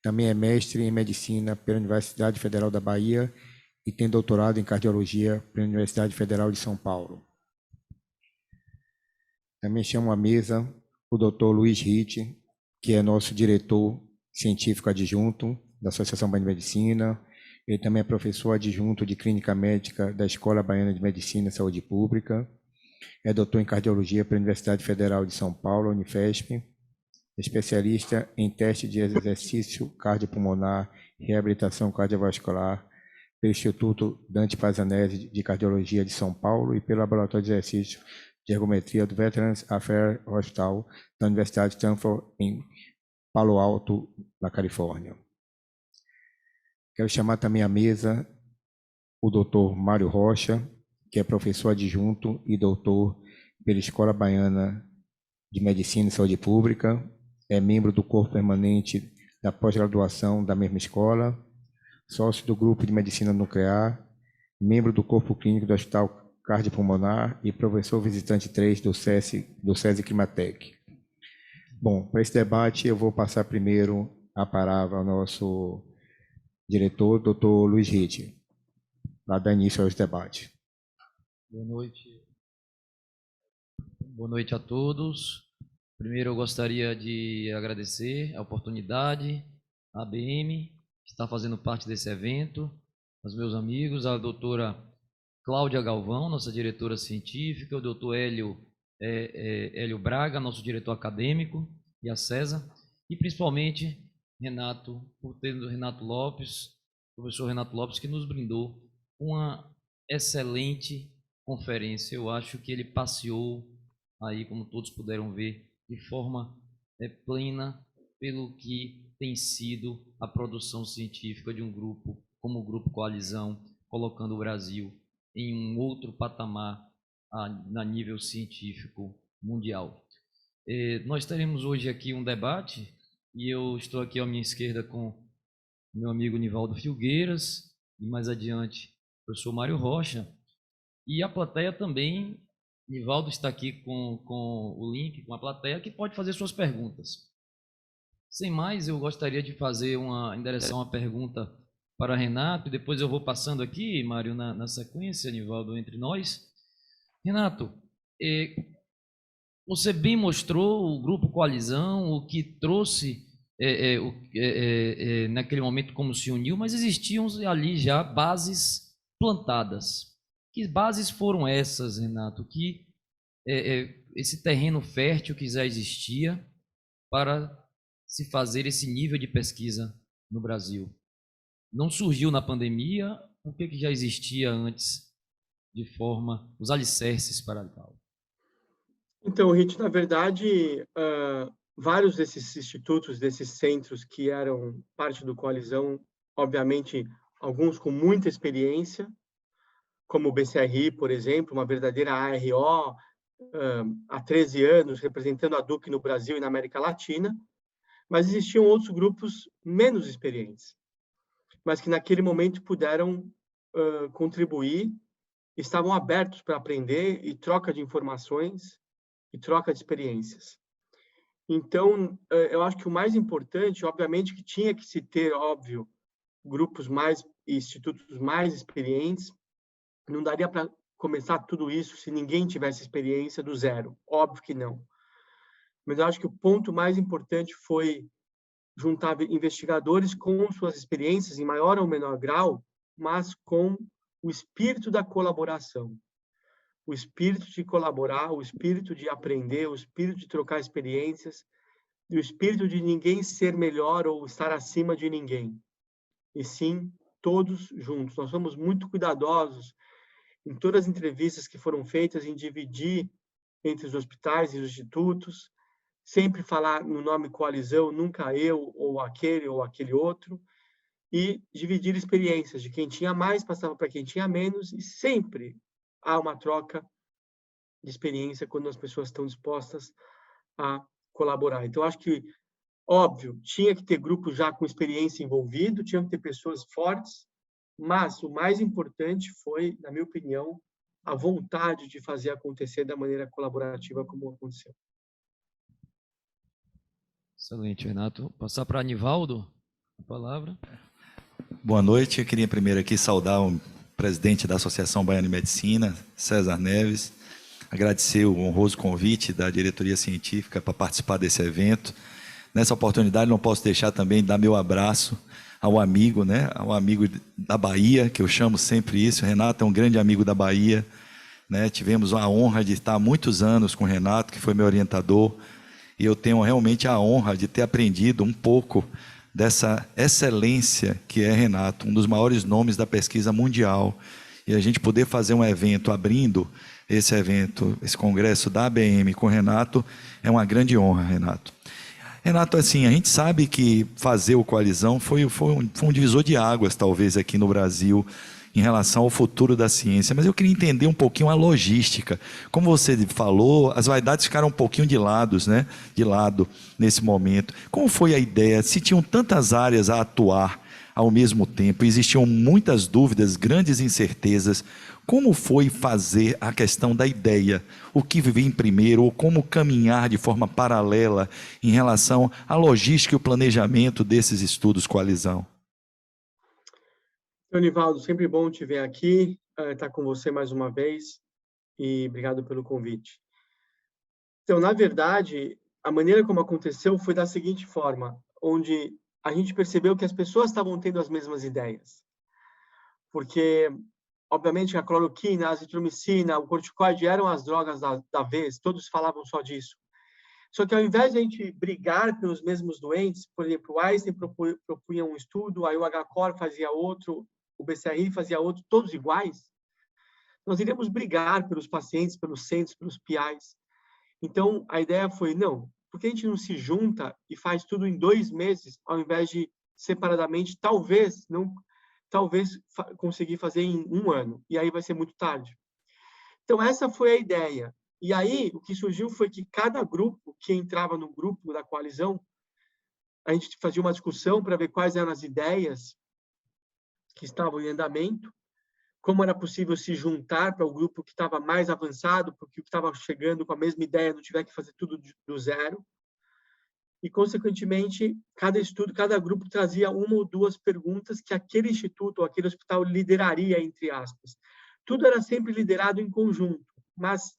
Também é mestre em Medicina pela Universidade Federal da Bahia e tem doutorado em Cardiologia pela Universidade Federal de São Paulo. Também chamo à mesa o Dr. Luiz Ritt, que é nosso diretor científico adjunto da Associação Baiana de Medicina. Ele também é professor adjunto de Clínica Médica da Escola Baiana de Medicina e Saúde Pública. É doutor em Cardiologia pela Universidade Federal de São Paulo, Unifesp. Especialista em teste de exercício cardiopulmonar e reabilitação cardiovascular pelo Instituto Dante Pazzanese de Cardiologia de São Paulo e pelo Laboratório de Exercício de Ergometria do Veterans Affairs Hospital da Universidade de Stanford, em Palo Alto, na Califórnia. Quero chamar também à mesa o Dr. Mário Rocha, que é professor adjunto e doutor pela Escola Baiana de Medicina e Saúde Pública, é membro do corpo permanente da pós-graduação da mesma escola, sócio do grupo de Medicina Nuclear, membro do corpo clínico do Hospital Cardiopulmonar e professor visitante 3 do SESI Climatec. Bom, para esse debate eu vou passar primeiro a palavra ao nosso diretor, doutor Luiz Ritt, para dar início aos debates. Boa noite. Boa noite a todos. Primeiro eu gostaria de agradecer a oportunidade, a ABM, que está fazendo parte desse evento, aos meus amigos, a doutora Cláudia Galvão, nossa diretora científica, o doutor Hélio Braga, nosso diretor acadêmico, e a César, e principalmente Renato, professor Renato Lopes, que nos brindou uma excelente conferência. Eu acho que ele passeou aí, como todos puderam ver, de forma plena pelo que tem sido a produção científica de um grupo como o Grupo Coalizão, colocando o Brasil em um outro patamar a nível científico mundial. Nós teremos hoje aqui um debate, e eu estou aqui à minha esquerda com o meu amigo Nivaldo Filgueiras, e mais adiante o professor Mário Rocha, e a plateia também. Nivaldo está aqui com o link, com a plateia, que pode fazer suas perguntas. Sem mais, eu gostaria de endereçar uma pergunta para Renato, e depois eu vou passando aqui, Mário, na sequência, Nivaldo, entre nós. Renato, você bem mostrou o Grupo Coalizão, o que trouxe naquele momento como se uniu, mas existiam ali já bases plantadas. Que bases foram essas, Renato, que esse terreno fértil que já existia para se fazer esse nível de pesquisa no Brasil? Não surgiu na pandemia? O que já existia antes, de forma, os alicerces para tal? Então, Rit, na verdade, vários desses institutos, desses centros que eram parte do Coalizão, obviamente, alguns com muita experiência, como o BCRI, por exemplo, uma verdadeira ARO, há 13 anos, representando a DUC no Brasil e na América Latina, mas existiam outros grupos menos experientes, mas que naquele momento puderam contribuir, estavam abertos para aprender e troca de informações e troca de experiências. Então, eu acho que o mais importante, obviamente, que tinha que se ter, óbvio, grupos mais, institutos mais experientes. Não daria para começar tudo isso se ninguém tivesse experiência do zero. Óbvio que não. Mas eu acho que o ponto mais importante foi juntar investigadores com suas experiências, em maior ou menor grau, mas com o espírito da colaboração. O espírito de colaborar, o espírito de aprender, o espírito de trocar experiências, e o espírito de ninguém ser melhor ou estar acima de ninguém. E sim, todos juntos. Nós somos muito cuidadosos em todas as entrevistas que foram feitas, em dividir entre os hospitais e os institutos, sempre falar no nome Coalizão, nunca eu, ou aquele outro, e dividir experiências de quem tinha mais, passava para quem tinha menos, e sempre há uma troca de experiência quando as pessoas estão dispostas a colaborar. Então, acho que, óbvio, tinha que ter grupos já com experiência envolvido, tinha que ter pessoas fortes, mas o mais importante foi, na minha opinião, a vontade de fazer acontecer da maneira colaborativa como aconteceu. Excelente, Renato. Passar para Nivaldo a palavra. Boa noite. Eu queria primeiro aqui saudar o presidente da Associação Baiana de Medicina, César Neves, agradecer o honroso convite da diretoria científica para participar desse evento. Nessa oportunidade, não posso deixar também de dar meu abraço ao amigo, né? Ao amigo da Bahia, que eu chamo sempre isso. O Renato é um grande amigo da Bahia, né? Tivemos a honra de estar há muitos anos com o Renato, que foi meu orientador, e eu tenho realmente a honra de ter aprendido um pouco dessa excelência que é Renato, um dos maiores nomes da pesquisa mundial. E a gente poder fazer um evento abrindo esse evento, esse congresso da ABM com o Renato, é uma grande honra, Renato. Renato, assim, a gente sabe que fazer o Coalizão foi um divisor de águas, talvez, aqui no Brasil, em relação ao futuro da ciência. Mas eu queria entender um pouquinho a logística. Como você falou, as vaidades ficaram um pouquinho de lado nesse momento. Como foi a ideia? Se tinham tantas áreas a atuar ao mesmo tempo, existiam muitas dúvidas, grandes incertezas. Como foi fazer a questão da ideia? O que vem primeiro, ou como caminhar de forma paralela em relação à logística e o planejamento desses estudos coalizão? Nivaldo, sempre bom te ver aqui, estar com você mais uma vez, e obrigado pelo convite. Então, na verdade, a maneira como aconteceu foi da seguinte forma, onde a gente percebeu que as pessoas estavam tendo as mesmas ideias. Porque, obviamente, a cloroquina, a azitromicina, o corticoide eram as drogas da vez, todos falavam só disso. Só que ao invés de a gente brigar pelos mesmos doentes, por exemplo, o Einstein propunha um estudo, aí o HCOR fazia outro, o BCRI fazia outro, todos iguais, nós iríamos brigar pelos pacientes, pelos centros, pelos PIs. Então, a ideia foi, não, por que a gente não se junta e faz tudo em 2 meses, ao invés de separadamente, talvez conseguir fazer em 1 ano, e aí vai ser muito tarde. Então, essa foi a ideia. E aí, o que surgiu foi que cada grupo que entrava no grupo da coalizão, a gente fazia uma discussão para ver quais eram as ideias que estavam em andamento, como era possível se juntar para o grupo que estava mais avançado, porque o que estava chegando com a mesma ideia não tiver que fazer tudo do zero. E, consequentemente, cada grupo trazia 1 ou 2 perguntas que aquele instituto ou aquele hospital lideraria, entre aspas. Tudo era sempre liderado em conjunto, mas,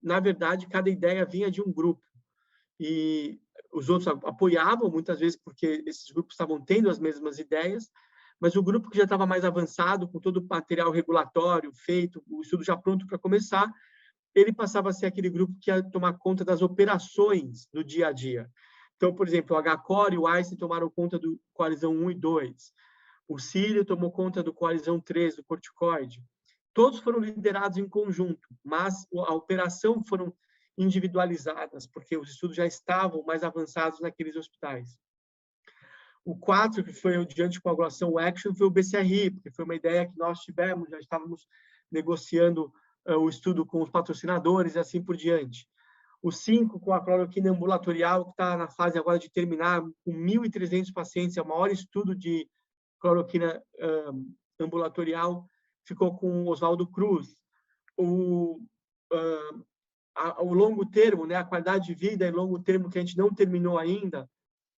na verdade, cada ideia vinha de um grupo. E os outros apoiavam, muitas vezes, porque esses grupos estavam tendo as mesmas ideias, mas o grupo que já estava mais avançado, com todo o material regulatório feito, o estudo já pronto para começar, ele passava a ser aquele grupo que ia tomar conta das operações do dia a dia. Então, por exemplo, o HCOR e o Einstein tomaram conta do coalizão 1 e 2. O Círio tomou conta do coalizão 3, do corticoide. Todos foram liderados em conjunto, mas a operação foram individualizadas, porque os estudos já estavam mais avançados naqueles hospitais. O 4, que foi o de anticoagulação, o Action, foi o BCRI, porque foi uma ideia que nós tivemos, já estávamos negociando o estudo com os patrocinadores e assim por diante. O 5, com a cloroquina ambulatorial, que está na fase agora de terminar, com 1.300 pacientes, é o maior estudo de cloroquina ambulatorial, ficou com o Oswaldo Cruz. O longo termo, né, a qualidade de vida e longo termo que a gente não terminou ainda.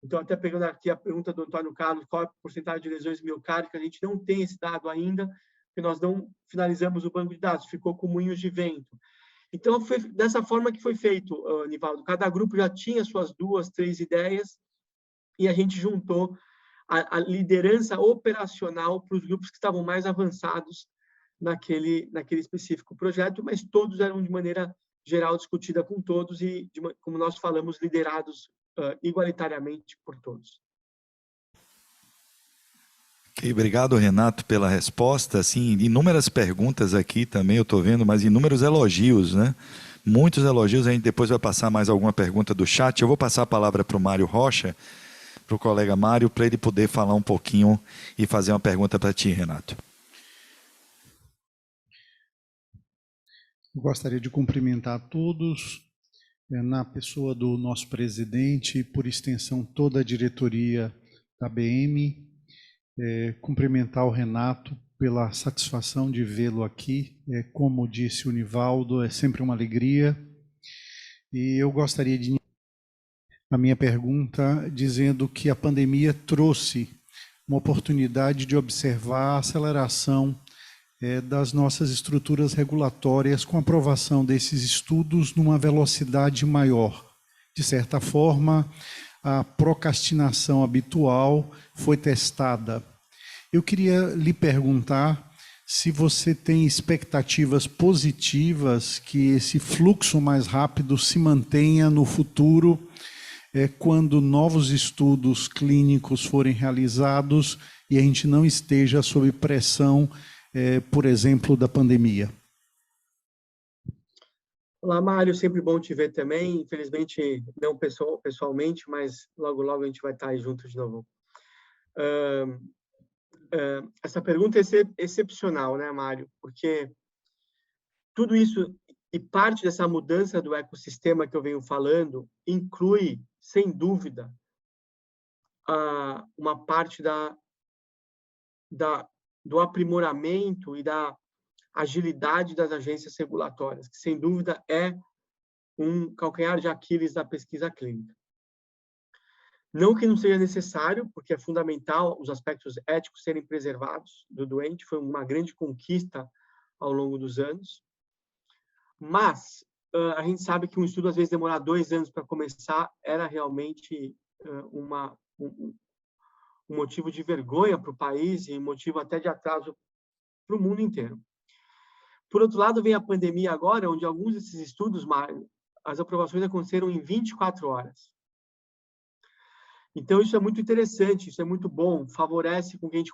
Então, até pegando aqui a pergunta do Antônio Carlos, qual é a porcentagem de lesões miocárdicas, a gente não tem esse dado ainda, porque nós não finalizamos o banco de dados, ficou com moinhos de vento. Então, foi dessa forma que foi feito, Nivaldo. Cada grupo já tinha suas 2, 3 ideias, e a gente juntou a liderança operacional para os grupos que estavam mais avançados naquele específico projeto, mas todos eram de maneira geral discutida com todos e, como nós falamos, liderados igualitariamente por todos. Okay, obrigado, Renato, pela resposta. Assim, inúmeras perguntas aqui também, eu estou vendo, mas inúmeros elogios, né? Muitos elogios. A gente depois vai passar mais alguma pergunta do chat. Eu vou passar a palavra para o Mário Rocha, para o colega Mário, para ele poder falar um pouquinho e fazer uma pergunta para ti, Renato. Eu gostaria de cumprimentar a todos, na pessoa do nosso presidente e, por extensão, toda a diretoria da BM. Cumprimentar o Renato pela satisfação de vê-lo aqui. Como disse o Nivaldo, é sempre uma alegria. E eu gostaria de a minha pergunta dizendo que a pandemia trouxe uma oportunidade de observar a aceleração das nossas estruturas regulatórias com a aprovação desses estudos numa velocidade maior. De certa forma, a procrastinação habitual foi testada. Eu queria lhe perguntar se você tem expectativas positivas que esse fluxo mais rápido se mantenha no futuro, quando novos estudos clínicos forem realizados e a gente não esteja sob pressão, por exemplo, da pandemia. Olá, Mário, sempre bom te ver também. Infelizmente, não pessoalmente, mas logo, logo a gente vai estar aí juntos de novo. Essa pergunta é excepcional, né, Mário? Porque tudo isso e parte dessa mudança do ecossistema que eu venho falando inclui, sem dúvida, uma parte do aprimoramento e da agilidade das agências regulatórias, que, sem dúvida, é um calcanhar de Aquiles da pesquisa clínica. Não que não seja necessário, porque é fundamental os aspectos éticos serem preservados do doente, foi uma grande conquista ao longo dos anos, mas a gente sabe que um estudo, às vezes, demorar 2 anos para começar era realmente um motivo de vergonha para o país e motivo até de atraso para o mundo inteiro. Por outro lado, vem a pandemia agora, onde alguns desses estudos, as aprovações aconteceram em 24 horas. Então, isso é muito interessante, isso é muito bom, favorece com que a gente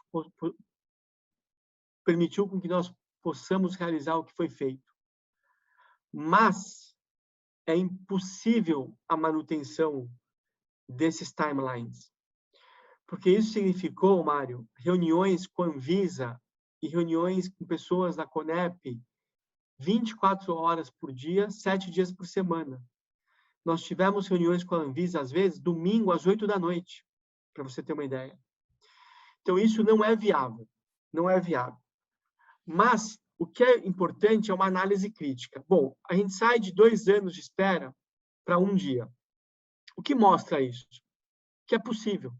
permitiu com que nós possamos realizar o que foi feito. Mas é impossível a manutenção desses timelines. Porque isso significou, Mário, reuniões com a Anvisa e reuniões com pessoas da CONEP 24 horas por dia, 7 dias por semana. Nós tivemos reuniões com a Anvisa, às vezes, domingo às 8 da noite, para você ter uma ideia. Então, isso não é viável. Não é viável. Mas o que é importante é uma análise crítica. Bom, a gente sai de 2 anos de espera para 1 dia. O que mostra isso? Que é possível,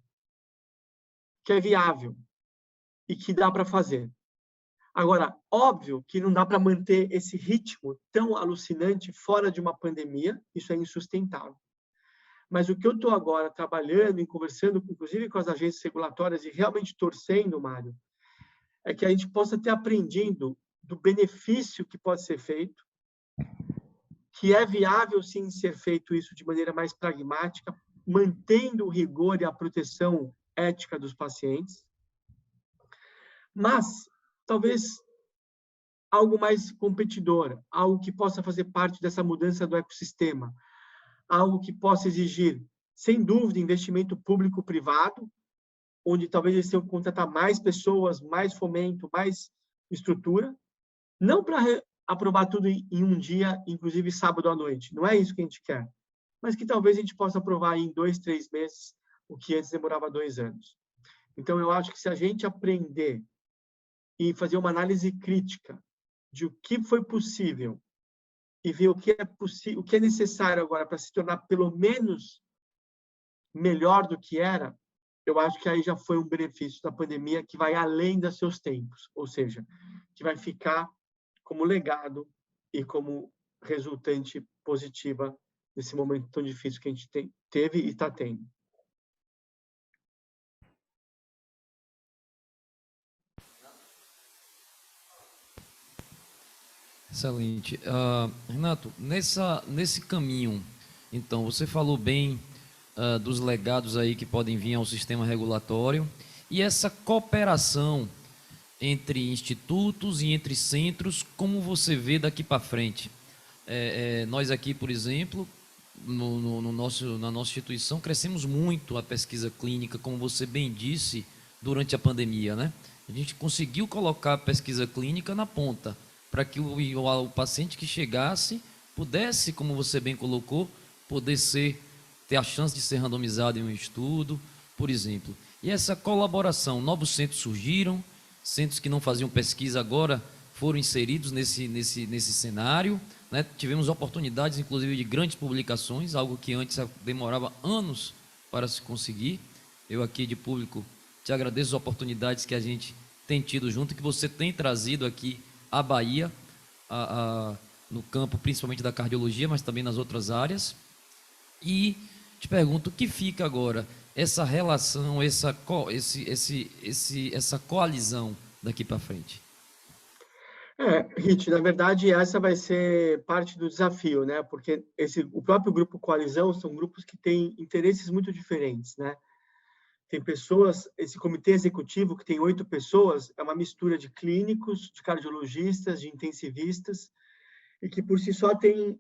que é viável e que dá para fazer. Agora, óbvio que não dá para manter esse ritmo tão alucinante fora de uma pandemia, isso é insustentável. Mas o que eu estou agora trabalhando e conversando, inclusive com as agências regulatórias e realmente torcendo, Mário, é que a gente possa ter aprendido do benefício que pode ser feito, que é viável, sim, ser feito isso de maneira mais pragmática, mantendo o rigor e a proteção ética dos pacientes, mas talvez algo mais competidor, algo que possa fazer parte dessa mudança do ecossistema, algo que possa exigir, sem dúvida, investimento público-privado, onde talvez eles tenham que contratar mais pessoas, mais fomento, mais estrutura, não para aprovar tudo em 1 dia, inclusive sábado à noite, não é isso que a gente quer, mas que talvez a gente possa aprovar em 2, 3 meses, o que antes demorava 2 anos. Então, eu acho que se a gente aprender e fazer uma análise crítica de o que foi possível e ver o que é necessário agora para se tornar pelo menos melhor do que era, eu acho que aí já foi um benefício da pandemia que vai além dos seus tempos, ou seja, que vai ficar como legado e como resultante positiva nesse momento tão difícil que a gente teve e está tendo. Excelente. Renato, nesse caminho, então, você falou bem dos legados aí que podem vir ao sistema regulatório e essa cooperação entre institutos e entre centros, como você vê daqui para frente? Nós aqui, por exemplo, na nossa instituição, crescemos muito a pesquisa clínica, como você bem disse, durante a pandemia, né? A gente conseguiu colocar a pesquisa clínica na ponta, para que o paciente que chegasse pudesse, como você bem colocou, ter a chance de ser randomizado em um estudo, por exemplo. E essa colaboração, novos centros surgiram, centros que não faziam pesquisa agora foram inseridos nesse cenário, né? Tivemos oportunidades, inclusive, de grandes publicações, algo que antes demorava anos para se conseguir. Eu aqui, de público, te agradeço as oportunidades que a gente tem tido junto, que você tem trazido aqui à Bahia, no campo principalmente da cardiologia, mas também nas outras áreas. E te pergunto, o que fica agora essa relação, essa coalizão daqui para frente? Rit, na verdade, essa vai ser parte do desafio, né? Porque o próprio grupo Coalizão são grupos que têm interesses muito diferentes, né? Tem pessoas, esse comitê executivo, que tem 8 pessoas, é uma mistura de clínicos, de cardiologistas, de intensivistas, e que por si só tem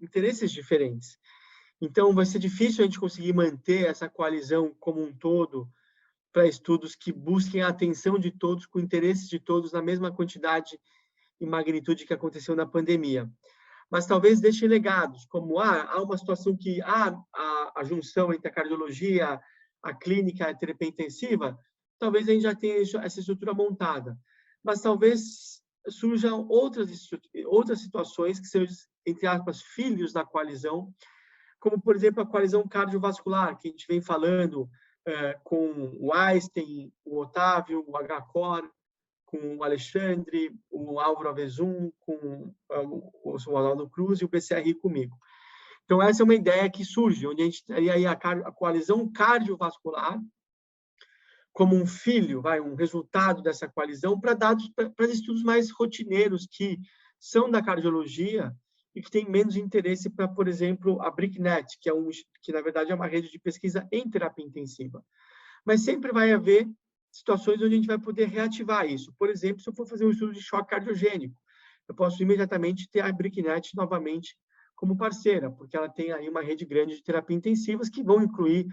interesses diferentes. Então, vai ser difícil a gente conseguir manter essa coalizão como um todo para estudos que busquem a atenção de todos, com interesses de todos na mesma quantidade e magnitude que aconteceu na pandemia. Mas talvez deixem legados, como há uma situação que a junção entre a cardiologia, a clínica, a terapia intensiva, talvez a gente já tenha essa estrutura montada. Mas talvez surjam outras situações que sejam, entre aspas, filhos da coalizão, como, por exemplo, a coalizão cardiovascular, que a gente vem falando com o Einstein, o Otávio, o HCOR, com o Alexandre, o Álvaro Avezum, com o Ronaldo Cruz e o BCRI comigo. Então, essa é uma ideia que surge, onde a gente teria aí a coalizão cardiovascular como um filho, um resultado dessa coalizão para estudos mais rotineiros que são da cardiologia e que têm menos interesse para, por exemplo, a BRICNET, que na verdade é uma rede de pesquisa em terapia intensiva. Mas sempre vai haver situações onde a gente vai poder reativar isso. Por exemplo, se eu for fazer um estudo de choque cardiogênico, eu posso imediatamente ter a BRICNET novamente como parceira, porque ela tem aí uma rede grande de terapia intensivas que vão incluir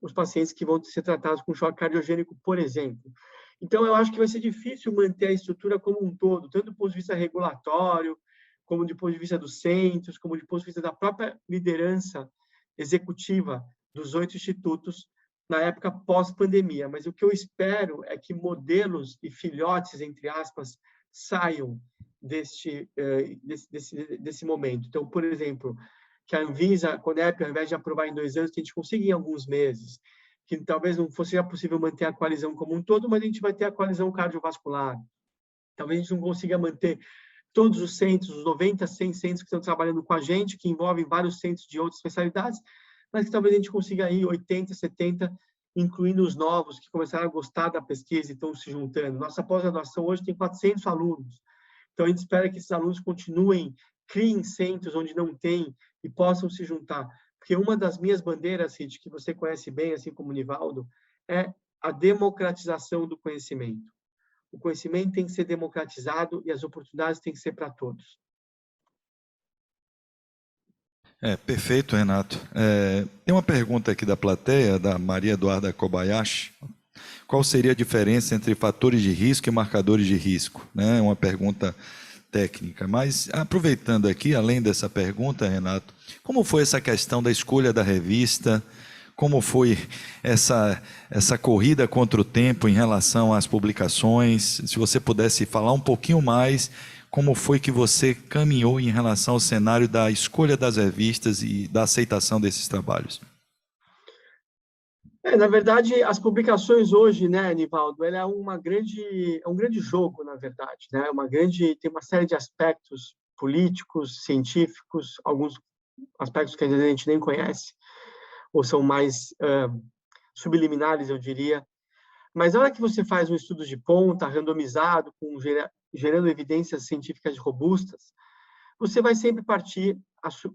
os pacientes que vão ser tratados com choque cardiogênico, por exemplo. Então, eu acho que vai ser difícil manter a estrutura como um todo, tanto do ponto de vista regulatório, como do ponto de vista dos centros, como do ponto de vista da própria liderança executiva dos 8 institutos na época pós-pandemia. Mas o que eu espero é que modelos e filhotes, entre aspas, saiam desse momento. Então, por exemplo, que a Anvisa, a Conep, ao invés de aprovar em 2 anos, que a gente consiga em alguns meses, que talvez não fosse possível manter a coalizão como um todo, mas a gente vai ter a coalizão cardiovascular. Talvez a gente não consiga manter todos os centros, os 90, 100 centros que estão trabalhando com a gente, que envolvem vários centros de outras especialidades, mas que talvez a gente consiga aí 80, 70, incluindo os novos que começaram a gostar da pesquisa e estão se juntando. Nossa pós-graduação hoje tem 400 alunos. Então, a gente espera que esses alunos continuem, criem centros onde não tem e possam se juntar. Porque uma das minhas bandeiras, Rit, que você conhece bem, assim como o Nivaldo, é a democratização do conhecimento. O conhecimento tem que ser democratizado e as oportunidades têm que ser para todos. Perfeito, Renato. Tem uma pergunta aqui da plateia, da Maria Eduarda Kobayashi. Qual seria a diferença entre fatores de risco e marcadores de risco? É uma pergunta técnica. Mas, aproveitando aqui, além dessa pergunta, Renato, como foi essa questão da escolha da revista? Como foi essa corrida contra o tempo em relação às publicações? Se você pudesse falar um pouquinho mais, como foi que você caminhou em relação ao cenário da escolha das revistas e da aceitação desses trabalhos? Na verdade, as publicações hoje, né, Nivaldo, ela é um grande jogo, na verdade, né? Tem uma série de aspectos políticos, científicos, alguns aspectos que às vezes a gente nem conhece, ou são mais subliminares, eu diria. Mas na hora que você faz um estudo de ponta, randomizado, gerando evidências científicas robustas, você vai sempre partir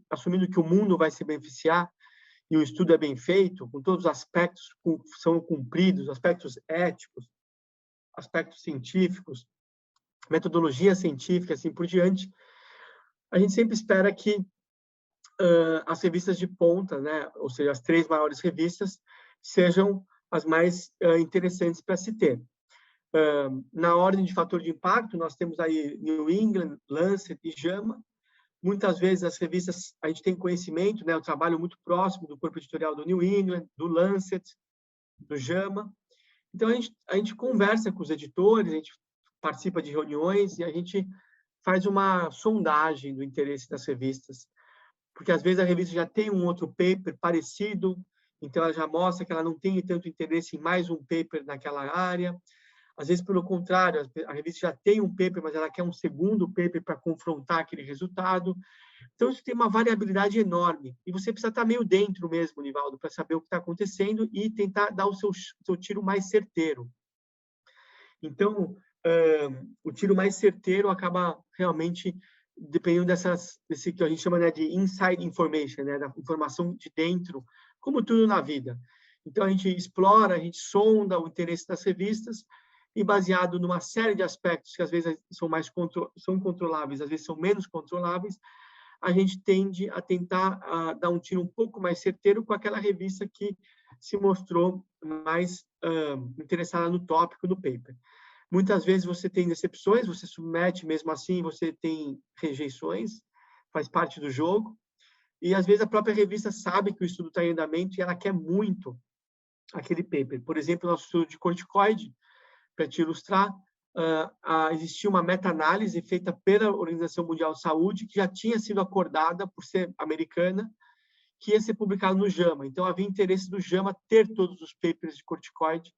assumindo que o mundo vai se beneficiar e o estudo é bem feito, com todos os aspectos são cumpridos, aspectos éticos, aspectos científicos, metodologia científica, assim por diante. A gente sempre espera que as revistas de ponta, né, ou seja, as 3 maiores revistas, sejam as mais interessantes para se ter. Na ordem de fator de impacto, nós temos aí New England, Lancet e JAMA. Muitas vezes as revistas, a gente tem conhecimento, né, o trabalho muito próximo do corpo editorial do New England, do Lancet, do JAMA. Então, a gente conversa com os editores, a gente participa de reuniões e a gente faz uma sondagem do interesse das revistas. Porque, às vezes, a revista já tem um outro paper parecido, então ela já mostra que ela não tem tanto interesse em mais um paper naquela área. Às vezes, pelo contrário, a revista já tem um paper, mas ela quer um segundo paper para confrontar aquele resultado. Então, isso tem uma variabilidade enorme. E você precisa estar meio dentro mesmo, Nivaldo, para saber o que está acontecendo e tentar dar o seu tiro mais certeiro. Então, o tiro mais certeiro acaba realmente dependendo desse que a gente chama, né, de inside information, né, da informação de dentro, como tudo na vida. Então, a gente explora, a gente sonda o interesse das revistas, e baseado numa série de aspectos que às vezes são controláveis, às vezes são menos controláveis, a gente tende a tentar dar um tiro um pouco mais certeiro com aquela revista que se mostrou mais interessada no tópico, no paper. Muitas vezes você tem decepções, você submete mesmo assim, você tem rejeições, faz parte do jogo, e às vezes a própria revista sabe que o estudo está em andamento e ela quer muito aquele paper. Por exemplo, nosso estudo de corticoide, para te ilustrar, existia uma meta-análise feita pela Organização Mundial de Saúde, que já tinha sido acordada, por ser americana, que ia ser publicado no JAMA. Então, havia interesse do JAMA ter todos os papers de corticoide,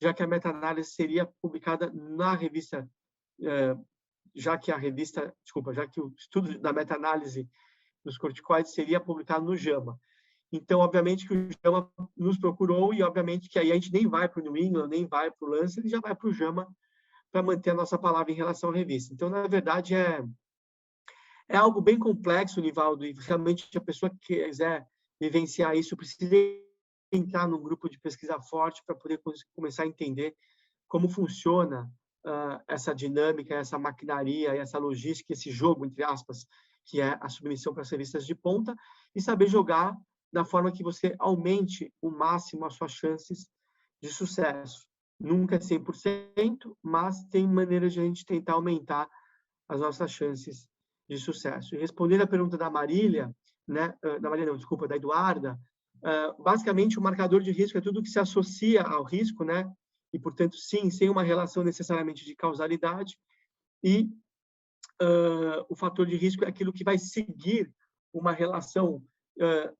já que a meta-análise seria publicada na revista, já que o estudo da meta-análise dos corticoides seria publicado no JAMA. Então, obviamente, que o JAMA nos procurou e, obviamente, que aí a gente nem vai para o New England, nem vai para o Lancet, ele já vai para o JAMA para manter a nossa palavra em relação à revista. Então, na verdade, é algo bem complexo, Nivaldo, e realmente a pessoa que quiser vivenciar isso precisa entrar num grupo de pesquisa forte para poder começar a entender como funciona essa dinâmica, essa maquinaria, essa logística, esse jogo, entre aspas, que é a submissão para as revistas de ponta, e saber jogar da forma que você aumente o máximo as suas chances de sucesso. Nunca é 100%, mas tem maneiras de a gente tentar aumentar as nossas chances de sucesso. E respondendo à pergunta da Marília, né, da Eduarda, basicamente o marcador de risco é tudo que se associa ao risco, né, e, portanto, sim, sem uma relação necessariamente de causalidade, e o fator de risco é aquilo que vai seguir uma relação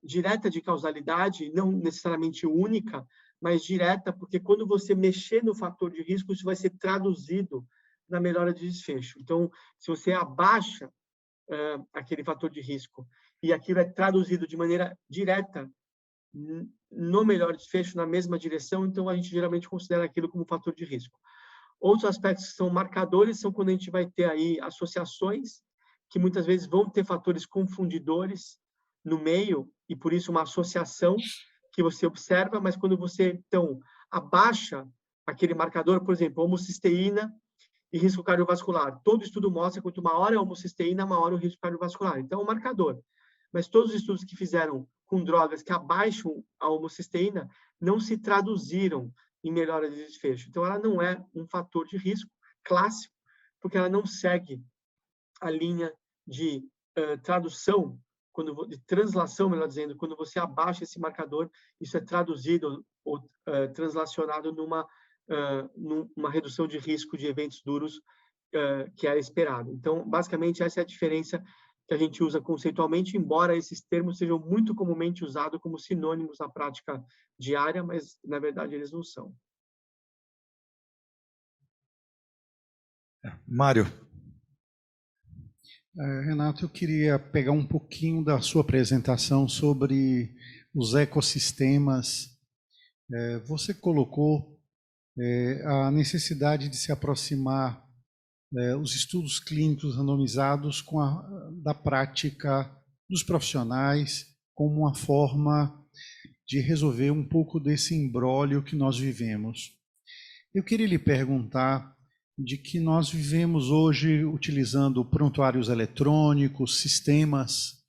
direta de causalidade, não necessariamente única, mas direta, porque quando você mexer no fator de risco, isso vai ser traduzido na melhora de desfecho. Então, se você abaixa aquele fator de risco e aquilo é traduzido de maneira direta no melhor desfecho, na mesma direção, então a gente geralmente considera aquilo como fator de risco. Outros aspectos que são marcadores são quando a gente vai ter aí associações, que muitas vezes vão ter fatores confundidores no meio, e por isso uma associação que você observa, mas quando você, então, abaixa aquele marcador, por exemplo, homocisteína e risco cardiovascular. Todo estudo mostra que quanto maior é a homocisteína, maior o risco cardiovascular. Então, é um marcador. Mas todos os estudos que fizeram com drogas que abaixam a homocisteína não se traduziram em melhora de desfecho. Então, ela não é um fator de risco clássico, porque ela não segue a linha de tradução, de translação, melhor dizendo, quando você abaixa esse marcador, isso é traduzido ou translacionado numa redução de risco de eventos duros que era esperado. Então, basicamente, essa é a diferença que a gente usa conceitualmente, embora esses termos sejam muito comumente usados como sinônimos na prática diária, mas, na verdade, eles não são. Mário. Renato, eu queria pegar um pouquinho da sua apresentação sobre os ecossistemas. Você colocou a necessidade de se aproximar os estudos clínicos randomizados da prática dos profissionais como uma forma de resolver um pouco desse imbróglio que nós vivemos. Eu queria lhe perguntar de que nós vivemos hoje utilizando prontuários eletrônicos, sistemas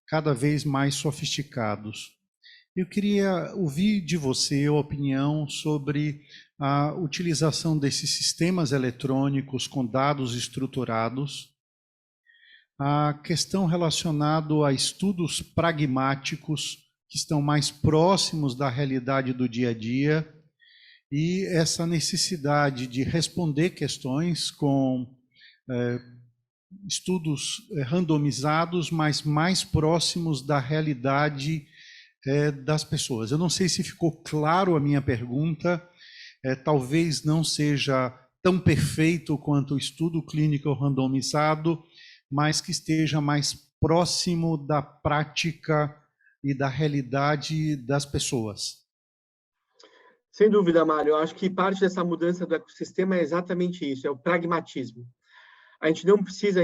cada vez mais sofisticados. Eu queria ouvir de você a opinião sobre a utilização desses sistemas eletrônicos com dados estruturados, a questão relacionada a estudos pragmáticos que estão mais próximos da realidade do dia a dia, e essa necessidade de responder questões com estudos randomizados, mas mais próximos da realidade das pessoas. Eu não sei se ficou claro a minha pergunta, talvez não seja tão perfeito quanto o estudo clínico randomizado, mas que esteja mais próximo da prática e da realidade das pessoas. Sem dúvida, Mário. Eu acho que parte dessa mudança do ecossistema é exatamente isso, é o pragmatismo. A gente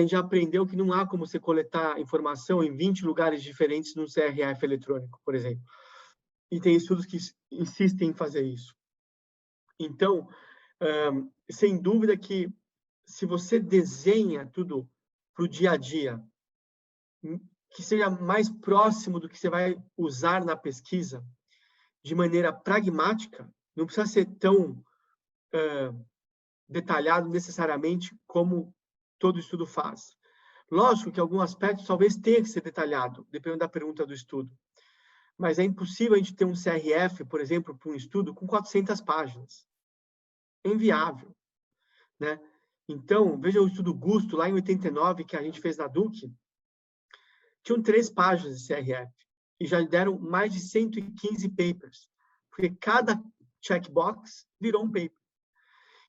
já aprendeu que não há como você coletar informação em 20 lugares diferentes no CRF eletrônico, por exemplo. E tem estudos que insistem em fazer isso. Então, sem dúvida que se você desenha tudo para o dia a dia, que seja mais próximo do que você vai usar na pesquisa, de maneira pragmática, não precisa ser tão detalhado necessariamente como todo estudo faz. Lógico que algum aspecto talvez tenha que ser detalhado, dependendo da pergunta do estudo. mas é impossível a gente ter um CRF, por exemplo, para um estudo com 400 páginas. É inviável, né? Então, veja o estudo Gusto, lá em 89, que a gente fez na Duke, tinham 3 páginas de CRF, e já deram mais de 115 papers, porque cada checkbox virou um paper.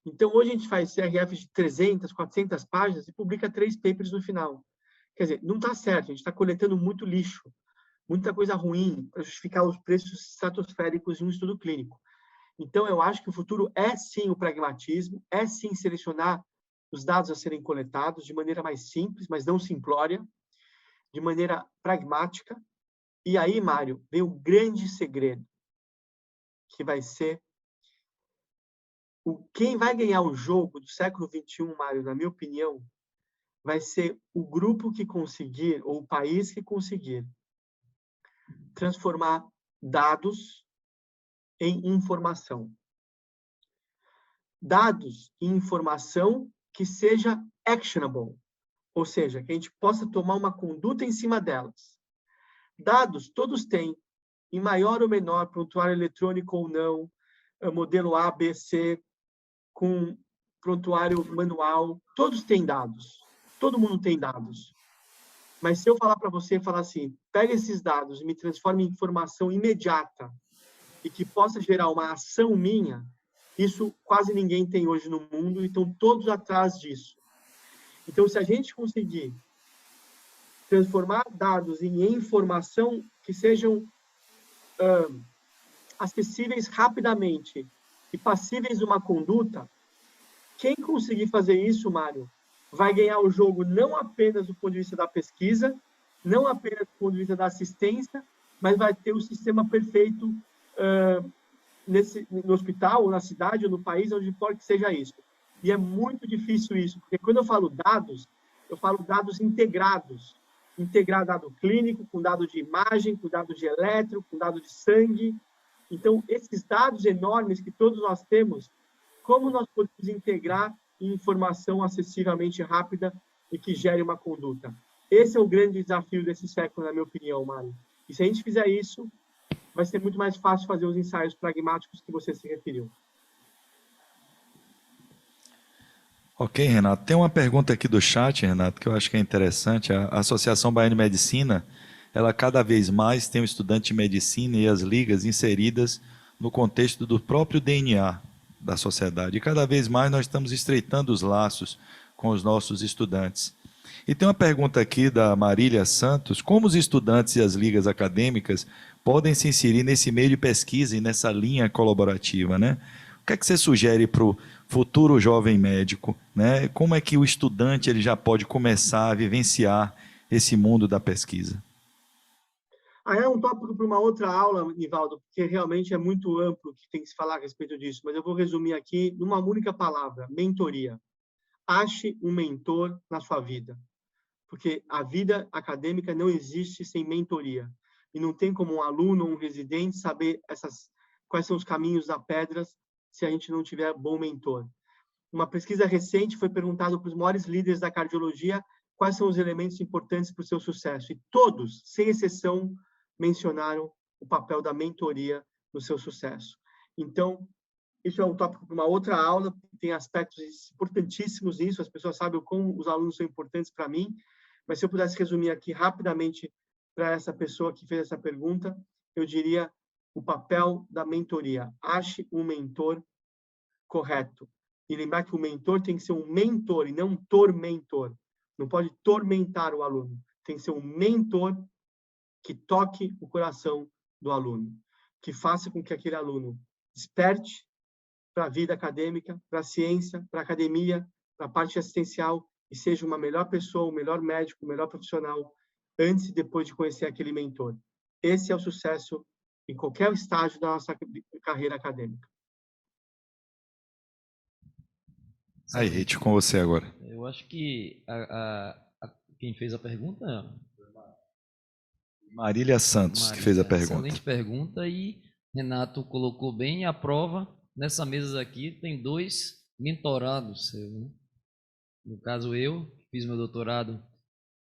Então, hoje a gente faz CRF de 300, 400 páginas e publica 3 papers no final. Quer dizer, não está certo, a gente está coletando muito lixo, muita coisa ruim para justificar os preços estratosféricos de um estudo clínico. Então, eu acho que o futuro é sim o pragmatismo, é sim selecionar os dados a serem coletados de maneira mais simples, mas não simplória, de maneira pragmática. E aí, Mário, vem o grande segredo, que vai ser quem vai ganhar o jogo do século XXI, Mário, na minha opinião, vai ser o grupo que conseguir, ou o país que conseguir, transformar dados em informação. Dados e informação que seja actionable, ou seja, que a gente possa tomar uma conduta em cima delas. Dados, todos têm, em maior ou menor, prontuário eletrônico ou não, modelo A, B, C, com prontuário manual, todos têm dados. Todo mundo tem dados. Mas se eu falar para você, falar assim, pega esses dados e me transforme em informação imediata e que possa gerar uma ação minha, isso quase ninguém tem hoje no mundo e estão todos atrás disso. Então, se a gente conseguir transformar dados em informação que sejam acessíveis rapidamente e passíveis de uma conduta, quem conseguir fazer isso, Mário, vai ganhar o jogo não apenas do ponto de vista da pesquisa, não apenas do ponto de vista da assistência, mas vai ter o sistema perfeito no hospital, ou na cidade, ou no país, onde for que seja isso. E é muito difícil isso, porque quando eu falo dados integrados. Integrar dado clínico, com dado de imagem, com dado de eletro, com dado de sangue. Então, esses dados enormes que todos nós temos, como nós podemos integrar em informação acessivelmente rápida e que gere uma conduta? Esse é o grande desafio desse século, na minha opinião, Mário. E se a gente fizer isso, vai ser muito mais fácil fazer os ensaios pragmáticos que você se referiu. Ok, Renato. Tem uma pergunta aqui do chat, Renato, que eu acho que é interessante. A Associação Baiana de Medicina, ela cada vez mais tem o estudante de medicina e as ligas inseridas no contexto do próprio DNA da sociedade. E cada vez mais nós estamos estreitando os laços com os nossos estudantes. E tem uma pergunta aqui da Marília Santos: como os estudantes e as ligas acadêmicas podem se inserir nesse meio de pesquisa e nessa linha colaborativa, né? O que é que você sugere para o futuro jovem médico, né? Como é que o estudante ele já pode começar a vivenciar esse mundo da pesquisa? É um tópico para uma outra aula, Nivaldo, porque realmente é muito amplo que tem que se falar a respeito disso, mas eu vou resumir aqui numa única palavra: mentoria. Ache um mentor na sua vida, porque a vida acadêmica não existe sem mentoria. E não tem como um aluno ou um residente saber quais são os caminhos da pedra se a gente não tiver bom mentor. Uma pesquisa recente foi perguntado para os maiores líderes da cardiologia quais são os elementos importantes para o seu sucesso. E todos, sem exceção, mencionaram o papel da mentoria no seu sucesso. Então, isso é um tópico para uma outra aula, tem aspectos importantíssimos nisso, as pessoas sabem o como os alunos são importantes para mim, mas se eu pudesse resumir aqui rapidamente para essa pessoa que fez essa pergunta, eu diria o papel da mentoria. Ache um mentor correto. E lembrar que o mentor tem que ser um mentor e não um tormentor. Não pode tormentar o aluno. Tem que ser um mentor que toque o coração do aluno, que faça com que aquele aluno desperte para a vida acadêmica, para a ciência, para a academia, para a parte assistencial e seja uma melhor pessoa, um melhor médico, um melhor profissional antes e depois de conhecer aquele mentor. Esse é o sucesso em qualquer estágio da nossa carreira acadêmica. Aí, Rite, com você agora. Eu acho que quem fez a pergunta... Marília Santos, que fez a pergunta. Excelente pergunta, e Renato colocou bem a prova. Nessa mesa aqui tem 2 mentorados seus, né? No caso, eu fiz meu doutorado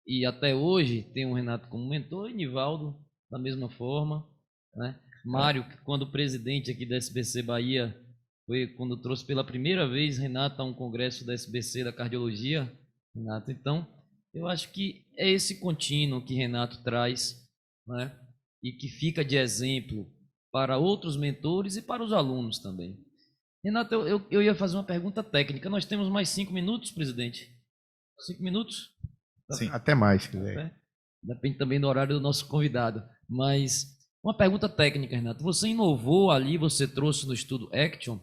e até hoje tenho o Renato como mentor e Nivaldo da mesma forma. né? Mário, quando presidente aqui da SBC Bahia, foi quando trouxe pela primeira vez Renato a um congresso da SBC da cardiologia, Renato. Então, eu acho que é esse contínuo que Renato traz, né? E que fica de exemplo para outros mentores e para os alunos também. Renato, eu ia fazer uma pergunta técnica. Nós temos mais 5 minutos, presidente? 5 minutos? Sim. Até mais, se quiser. Depende também do horário do nosso convidado. Mas uma pergunta técnica, Renato. Você inovou ali, você trouxe no estudo Action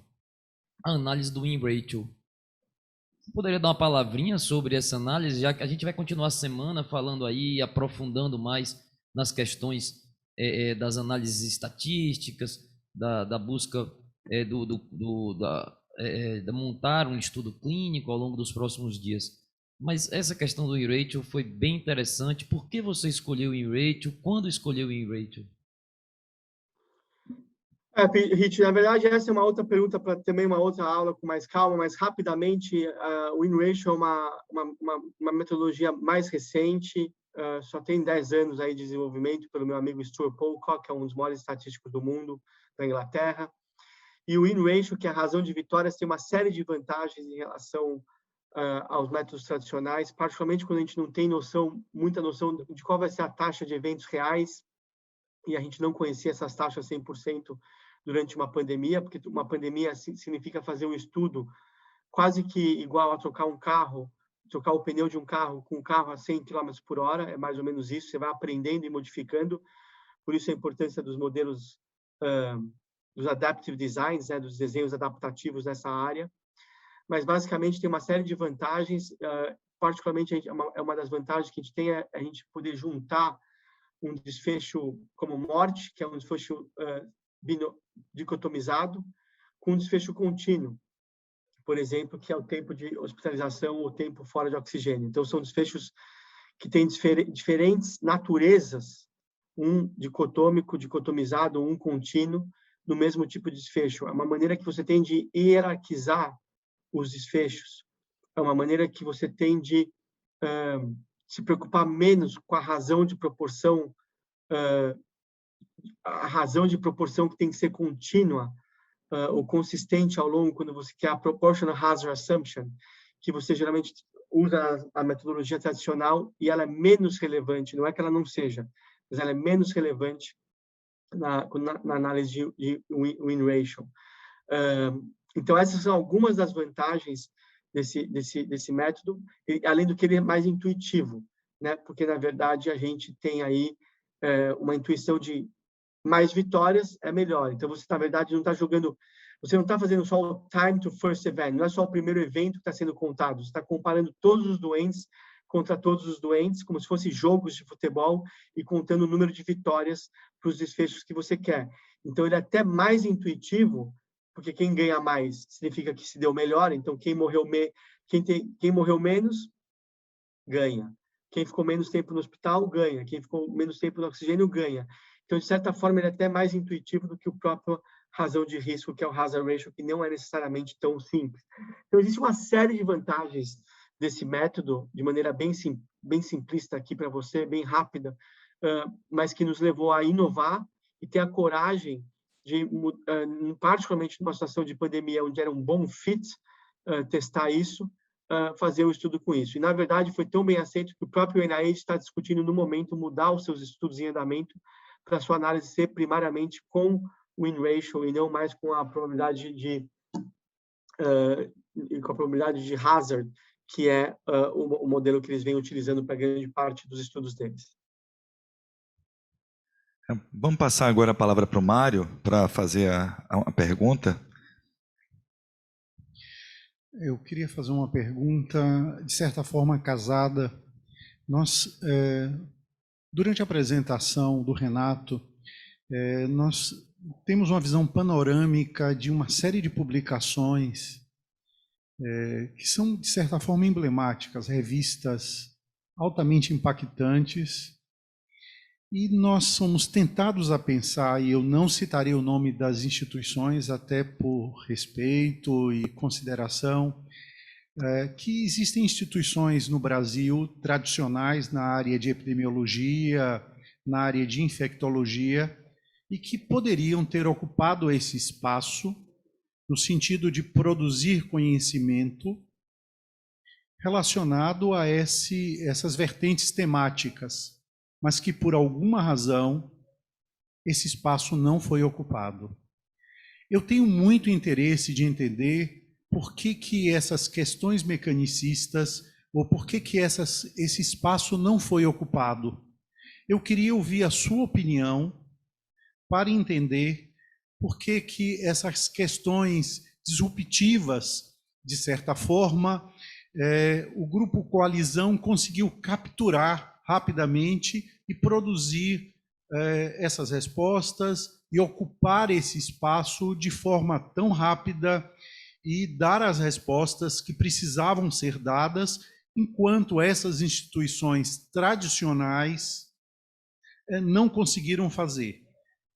a análise do win ratio. Você poderia dar uma palavrinha sobre essa análise, já que a gente vai continuar a semana falando aí, aprofundando mais nas questões das análises estatísticas, da busca da montar um estudo clínico ao longo dos próximos dias. Mas essa questão do win ratio foi bem interessante. Por que você escolheu o win ratio? Quando escolheu o win ratio? Rich, na verdade, essa é uma outra pergunta para também uma outra aula com mais calma, mas rapidamente, o win ratio é uma metodologia mais recente, só tem 10 anos aí de desenvolvimento pelo meu amigo Stuart Pocock, que é um dos maiores estatísticos do mundo, da Inglaterra. E o win ratio, que é a razão de vitórias, tem uma série de vantagens em relação aos métodos tradicionais, particularmente quando a gente não tem muita noção de qual vai ser a taxa de eventos reais, e a gente não conhecia essas taxas 100% durante uma pandemia, porque uma pandemia significa fazer um estudo quase que igual a trocar um carro, trocar o pneu de um carro com um carro a 100 km por hora, é mais ou menos isso, você vai aprendendo e modificando, por isso a importância dos modelos, dos adaptive designs, né, dos desenhos adaptativos nessa área, mas basicamente tem uma série de vantagens, particularmente é uma das vantagens que a gente tem é a gente poder juntar um desfecho como morte, que é um desfecho dicotomizado, com um desfecho contínuo, por exemplo, que é o tempo de hospitalização ou tempo fora de oxigênio. Então, são desfechos que têm diferentes naturezas, um dicotômico, dicotomizado, um contínuo, no mesmo tipo de desfecho. É uma maneira que você tem de hierarquizar os desfechos. É uma maneira que você tem de se preocupar menos com a razão de proporção, que tem que ser contínua ou consistente ao longo, quando você quer a proportional hazard assumption, que você geralmente usa a metodologia tradicional e ela é menos relevante, não é que ela não seja, mas ela é menos relevante na análise de win ratio. Então, essas são algumas das vantagens desse método, além do que ele é mais intuitivo, né? Porque, na verdade, a gente tem aí uma intuição de mais vitórias é melhor. Então, você, na verdade, não está jogando... Você não está fazendo só o time to first event, não é só o primeiro evento que está sendo contado, você está comparando todos os doentes contra todos os doentes, como se fossem jogos de futebol, e contando o número de vitórias para os desfechos que você quer. Então, ele é até mais intuitivo, porque quem ganha mais significa que se deu melhor, então quem morreu menos, ganha. Quem ficou menos tempo no hospital, ganha. Quem ficou menos tempo no oxigênio, ganha. Então, de certa forma, ele é até mais intuitivo do que o próprio razão de risco, que é o hazard ratio, que não é necessariamente tão simples. Então, existe uma série de vantagens desse método, de maneira bem simplista aqui para você, bem rápida, mas que nos levou a inovar e ter a coragem de, particularmente numa situação de pandemia, onde era um bom fit, testar isso, fazer um estudo com isso. E, na verdade, foi tão bem aceito que o próprio NIH está discutindo, no momento, mudar os seus estudos em andamento para a sua análise ser primariamente com win ratio e não mais com a probabilidade de hazard, que é o modelo que eles vêm utilizando para grande parte dos estudos deles. Vamos passar agora a palavra para o Mário para fazer a pergunta. Eu queria fazer uma pergunta, de certa forma, casada. Nós, durante a apresentação do Renato, nós temos uma visão panorâmica de uma série de publicações que são, de certa forma, emblemáticas, revistas altamente impactantes, e nós somos tentados a pensar, e eu não citarei o nome das instituições, até por respeito e consideração, que existem instituições no Brasil tradicionais na área de epidemiologia, na área de infectologia, e que poderiam ter ocupado esse espaço no sentido de produzir conhecimento relacionado a essas vertentes temáticas, mas que por alguma razão esse espaço não foi ocupado. Eu tenho muito interesse de entender por que essas questões mecanicistas, ou por que esse espaço não foi ocupado. Eu queria ouvir a sua opinião para entender por que essas questões disruptivas, de certa forma, o Grupo Coalizão conseguiu capturar rapidamente e produzir essas respostas e ocupar esse espaço de forma tão rápida e dar as respostas que precisavam ser dadas, enquanto essas instituições tradicionais não conseguiram fazer.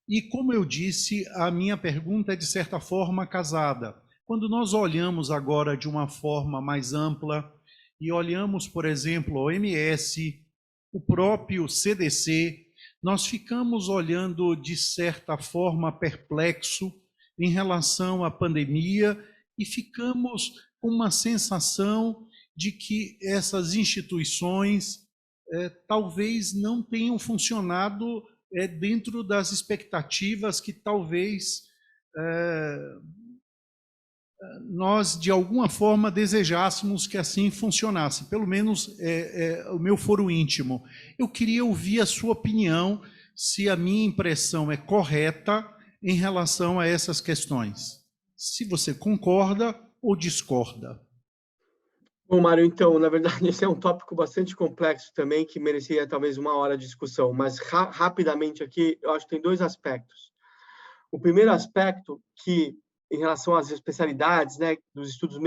E, como eu disse, a minha pergunta é, de certa forma, casada. Quando nós olhamos agora de uma forma mais ampla e olhamos, por exemplo, a OMS, o próprio CDC, nós ficamos olhando, de certa forma, perplexo em relação à pandemia e ficamos com uma sensação de que essas instituições talvez não tenham funcionado dentro das expectativas que talvez nós, de alguma forma, desejássemos que assim funcionasse. Pelo menos o meu foro íntimo. Eu queria ouvir a sua opinião, se a minha impressão é correta em relação a essas questões. Se você concorda ou discorda. Bom, Mário, então, na verdade, esse é um tópico bastante complexo também, que merecia talvez uma hora de discussão, mas rapidamente aqui, eu acho que tem dois aspectos. O primeiro aspecto, que em relação às especialidades, né, dos estudos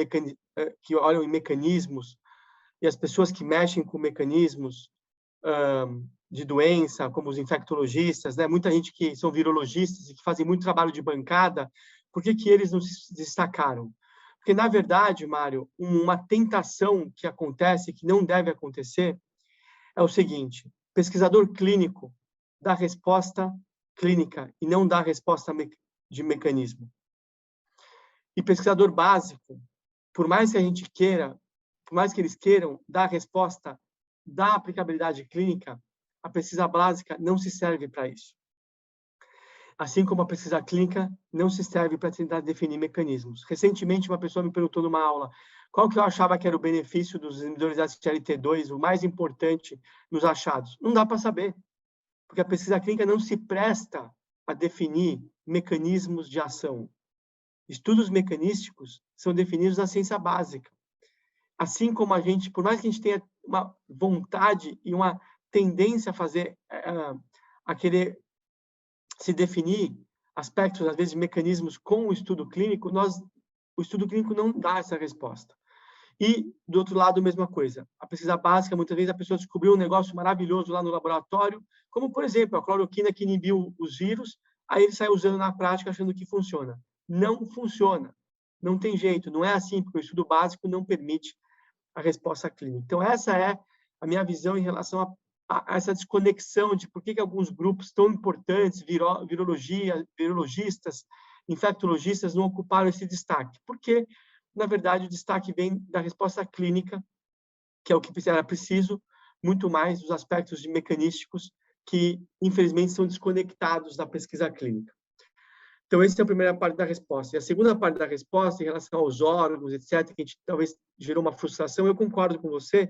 que olham em mecanismos, e as pessoas que mexem com mecanismos de doença, como os infectologistas, né, muita gente que são virologistas e que fazem muito trabalho de bancada, por que eles não se destacaram? Porque, na verdade, Mário, uma tentação que acontece, que não deve acontecer, é o seguinte: pesquisador clínico dá resposta clínica e não dá resposta de mecanismo. E pesquisador básico, por mais que a gente queira, por mais que eles queiram dar resposta da aplicabilidade clínica, a pesquisa básica não se serve para isso. Assim como a pesquisa clínica não se serve para tentar definir mecanismos. Recentemente, uma pessoa me perguntou numa aula qual que eu achava que era o benefício dos inibidores SGLT2, o mais importante nos achados. Não dá para saber, porque a pesquisa clínica não se presta a definir mecanismos de ação. Estudos mecanísticos são definidos na ciência básica. Assim como a gente, por mais que a gente tenha uma vontade e uma tendência a fazer, a querer se definir aspectos, às vezes, de mecanismos com o estudo clínico, o estudo clínico não dá essa resposta. E, do outro lado, a mesma coisa. A pesquisa básica, muitas vezes, a pessoa descobriu um negócio maravilhoso lá no laboratório, como, por exemplo, a cloroquina que inibiu os vírus, aí ele sai usando na prática achando que funciona. Não funciona. Não tem jeito. Não é assim, porque o estudo básico não permite a resposta clínica. Então, essa é a minha visão em relação a essa desconexão de por que alguns grupos tão importantes, virologistas, infectologistas, não ocuparam esse destaque. Porque, na verdade, o destaque vem da resposta clínica, que é o que era preciso, muito mais dos aspectos mecanísticos que, infelizmente, são desconectados da pesquisa clínica. Então, essa é a primeira parte da resposta. E a segunda parte da resposta, em relação aos órgãos, etc., que a gente talvez gerou uma frustração, eu concordo com você,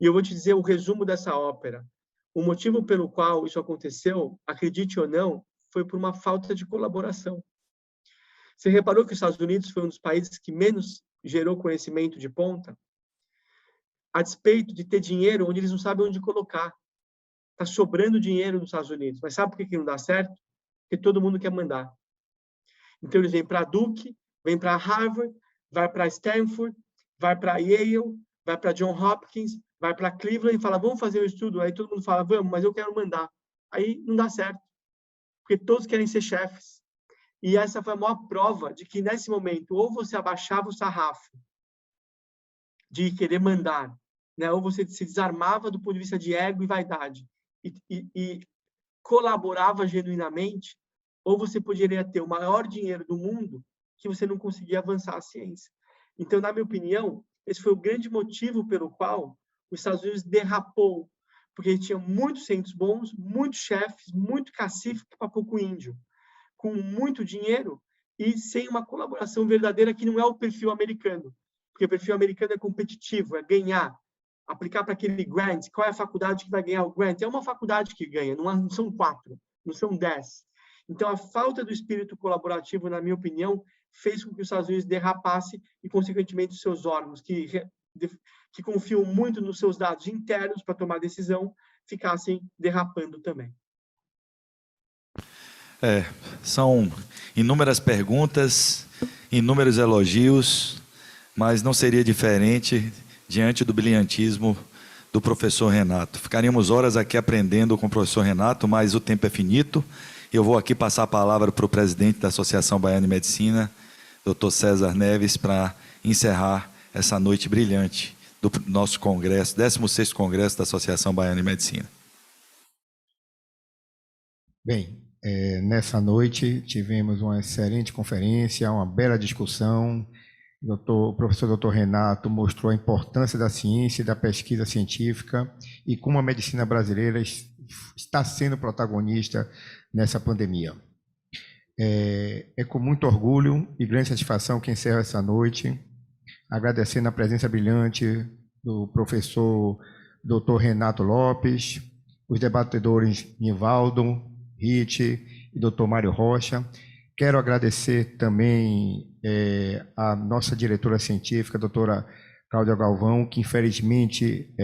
e eu vou te dizer o resumo dessa ópera. O motivo pelo qual isso aconteceu, acredite ou não, foi por uma falta de colaboração. Você reparou que os Estados Unidos foi um dos países que menos gerou conhecimento de ponta, a despeito de ter dinheiro onde eles não sabem onde colocar. Está sobrando dinheiro nos Estados Unidos. Mas sabe por que não dá certo? Porque todo mundo quer mandar. Então, eles vêm para a Duke, vêm para Harvard, vai para Stanford, vai para Yale, vai para Johns Hopkins, vai para Cleveland e fala, vamos fazer um estudo. Aí todo mundo fala, vamos, mas eu quero mandar. Aí não dá certo, porque todos querem ser chefes. E essa foi a maior prova de que, nesse momento, ou você abaixava o sarrafo de querer mandar, né? Ou você se desarmava do ponto de vista de ego e vaidade, e colaborava genuinamente, ou você poderia ter o maior dinheiro do mundo que você não conseguia avançar a ciência. Então, na minha opinião, esse foi o grande motivo pelo qual os Estados Unidos derrapou, porque ele tinha muitos centros bons, muitos chefes, muito cacife para pouco índio, com muito dinheiro e sem uma colaboração verdadeira que não é o perfil americano, porque o perfil americano é competitivo, é ganhar, aplicar para aquele grant. Qual é a faculdade que vai ganhar o grant? É uma faculdade que ganha, não são 4, não são 10. Então, a falta do espírito colaborativo, na minha opinião, fez com que os Estados Unidos derrapasse e, consequentemente, os seus órgãos, que confiam muito nos seus dados internos para tomar decisão, ficassem derrapando também. São inúmeras perguntas, inúmeros elogios, mas não seria diferente diante do brilhantismo do professor Renato. Ficaríamos horas aqui aprendendo com o professor Renato, mas o tempo é finito. Eu vou aqui passar a palavra para o presidente da Associação Baiana de Medicina, Dr. César Neves, para encerrar essa noite brilhante do nosso congresso, 16º Congresso da Associação Baiana de Medicina. Bem, nessa noite tivemos uma excelente conferência, uma bela discussão. O professor Dr. Renato mostrou a importância da ciência e da pesquisa científica e como a medicina brasileira está sendo protagonista nessa pandemia. É com muito orgulho e grande satisfação que encerro essa noite, agradecendo a presença brilhante do professor Dr. Renato Lopes, os debatedores Nivaldo, Rite e Dr. Mário Rocha. Quero agradecer também a nossa diretora científica, a doutora Cláudia Galvão, que infelizmente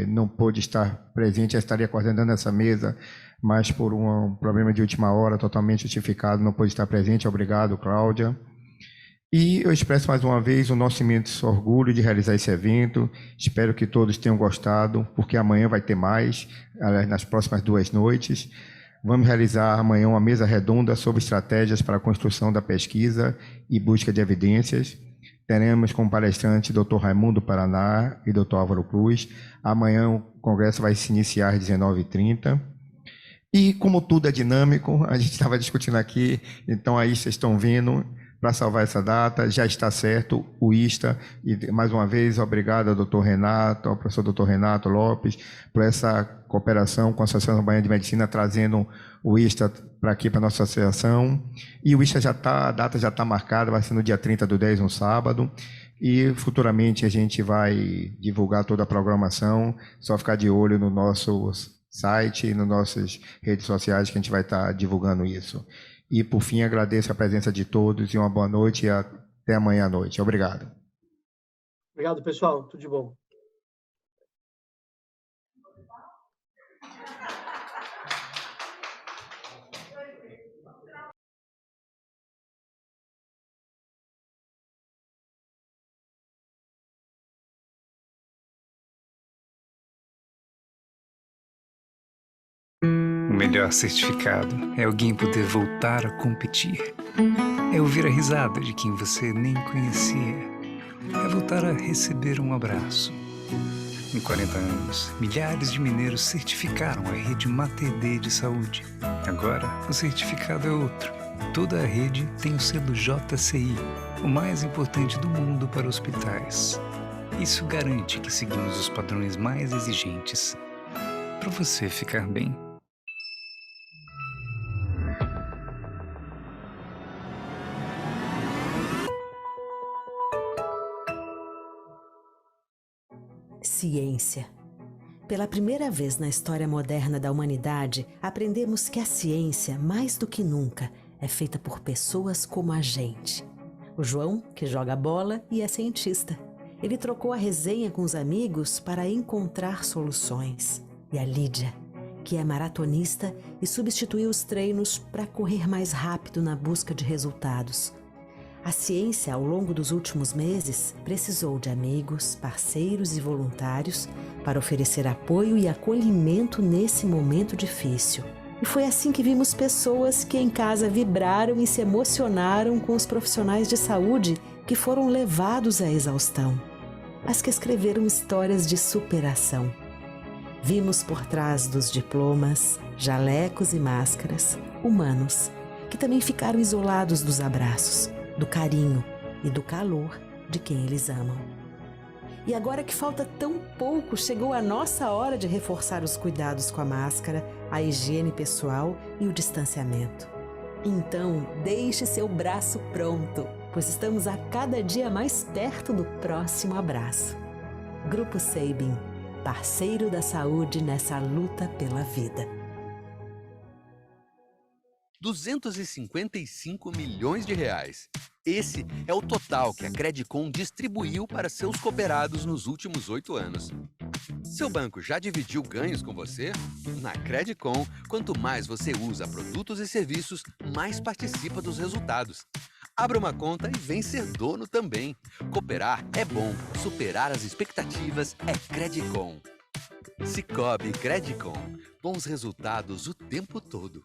não pôde estar presente, estaria coordenando essa mesa, mas por um problema de última hora, totalmente justificado, não pôde estar presente. Obrigado, Cláudia. E eu expresso mais uma vez o nosso imenso orgulho de realizar esse evento. Espero que todos tenham gostado, porque amanhã vai ter mais, nas próximas 2 noites. Vamos realizar amanhã uma mesa redonda sobre estratégias para a construção da pesquisa e busca de evidências. Teremos como palestrante Dr. Raimundo Paraná e Dr. Álvaro Cruz. Amanhã o congresso vai se iniciar às 19h30. E como tudo é dinâmico, a gente estava discutindo aqui, então aí vocês estão vendo, para salvar essa data, já está certo o ISTA, e mais uma vez, obrigado ao Dr. Renato, ao professor Dr. Renato Lopes, por essa cooperação com a Associação Baiana de Medicina, trazendo o ISTA para aqui, para a nossa associação. E o ISTA a data já está marcada, vai ser no dia 30/10, um sábado, e futuramente a gente vai divulgar toda a programação, só ficar de olho no nosso site e nas nossas redes sociais que a gente vai estar divulgando isso. E, por fim, agradeço a presença de todos e uma boa noite e até amanhã à noite. Obrigado. Obrigado, pessoal. Tudo de bom. O melhor certificado é alguém poder voltar a competir. É ouvir a risada de quem você nem conhecia. É voltar a receber um abraço. Em 40 anos, milhares de mineiros certificaram a rede MaterD de saúde. Agora, o certificado é outro. Toda a rede tem o selo JCI, o mais importante do mundo para hospitais. Isso garante que seguimos os padrões mais exigentes para você ficar bem. Ciência. Pela primeira vez na história moderna da humanidade, aprendemos que a ciência, mais do que nunca, é feita por pessoas como a gente. O João, que joga bola e é cientista. Ele trocou a resenha com os amigos para encontrar soluções. E a Lídia, que é maratonista e substituiu os treinos para correr mais rápido na busca de resultados. A ciência, ao longo dos últimos meses, precisou de amigos, parceiros e voluntários para oferecer apoio e acolhimento nesse momento difícil. E foi assim que vimos pessoas que em casa vibraram e se emocionaram com os profissionais de saúde que foram levados à exaustão, as que escreveram histórias de superação. Vimos por trás dos diplomas, jalecos e máscaras, humanos, que também ficaram isolados dos abraços, do carinho e do calor de quem eles amam. E agora que falta tão pouco, chegou a nossa hora de reforçar os cuidados com a máscara, a higiene pessoal e o distanciamento. Então, deixe seu braço pronto, pois estamos a cada dia mais perto do próximo abraço. Grupo Sabin, parceiro da saúde nessa luta pela vida. 255 milhões de reais. Esse é o total que a Credicom distribuiu para seus cooperados nos últimos 8 anos. Seu banco já dividiu ganhos com você? Na Credicom, quanto mais você usa produtos e serviços, mais participa dos resultados. Abra uma conta e vem ser dono também. Cooperar é bom, superar as expectativas é Credicom. Sicoob Credicom, bons resultados o tempo todo.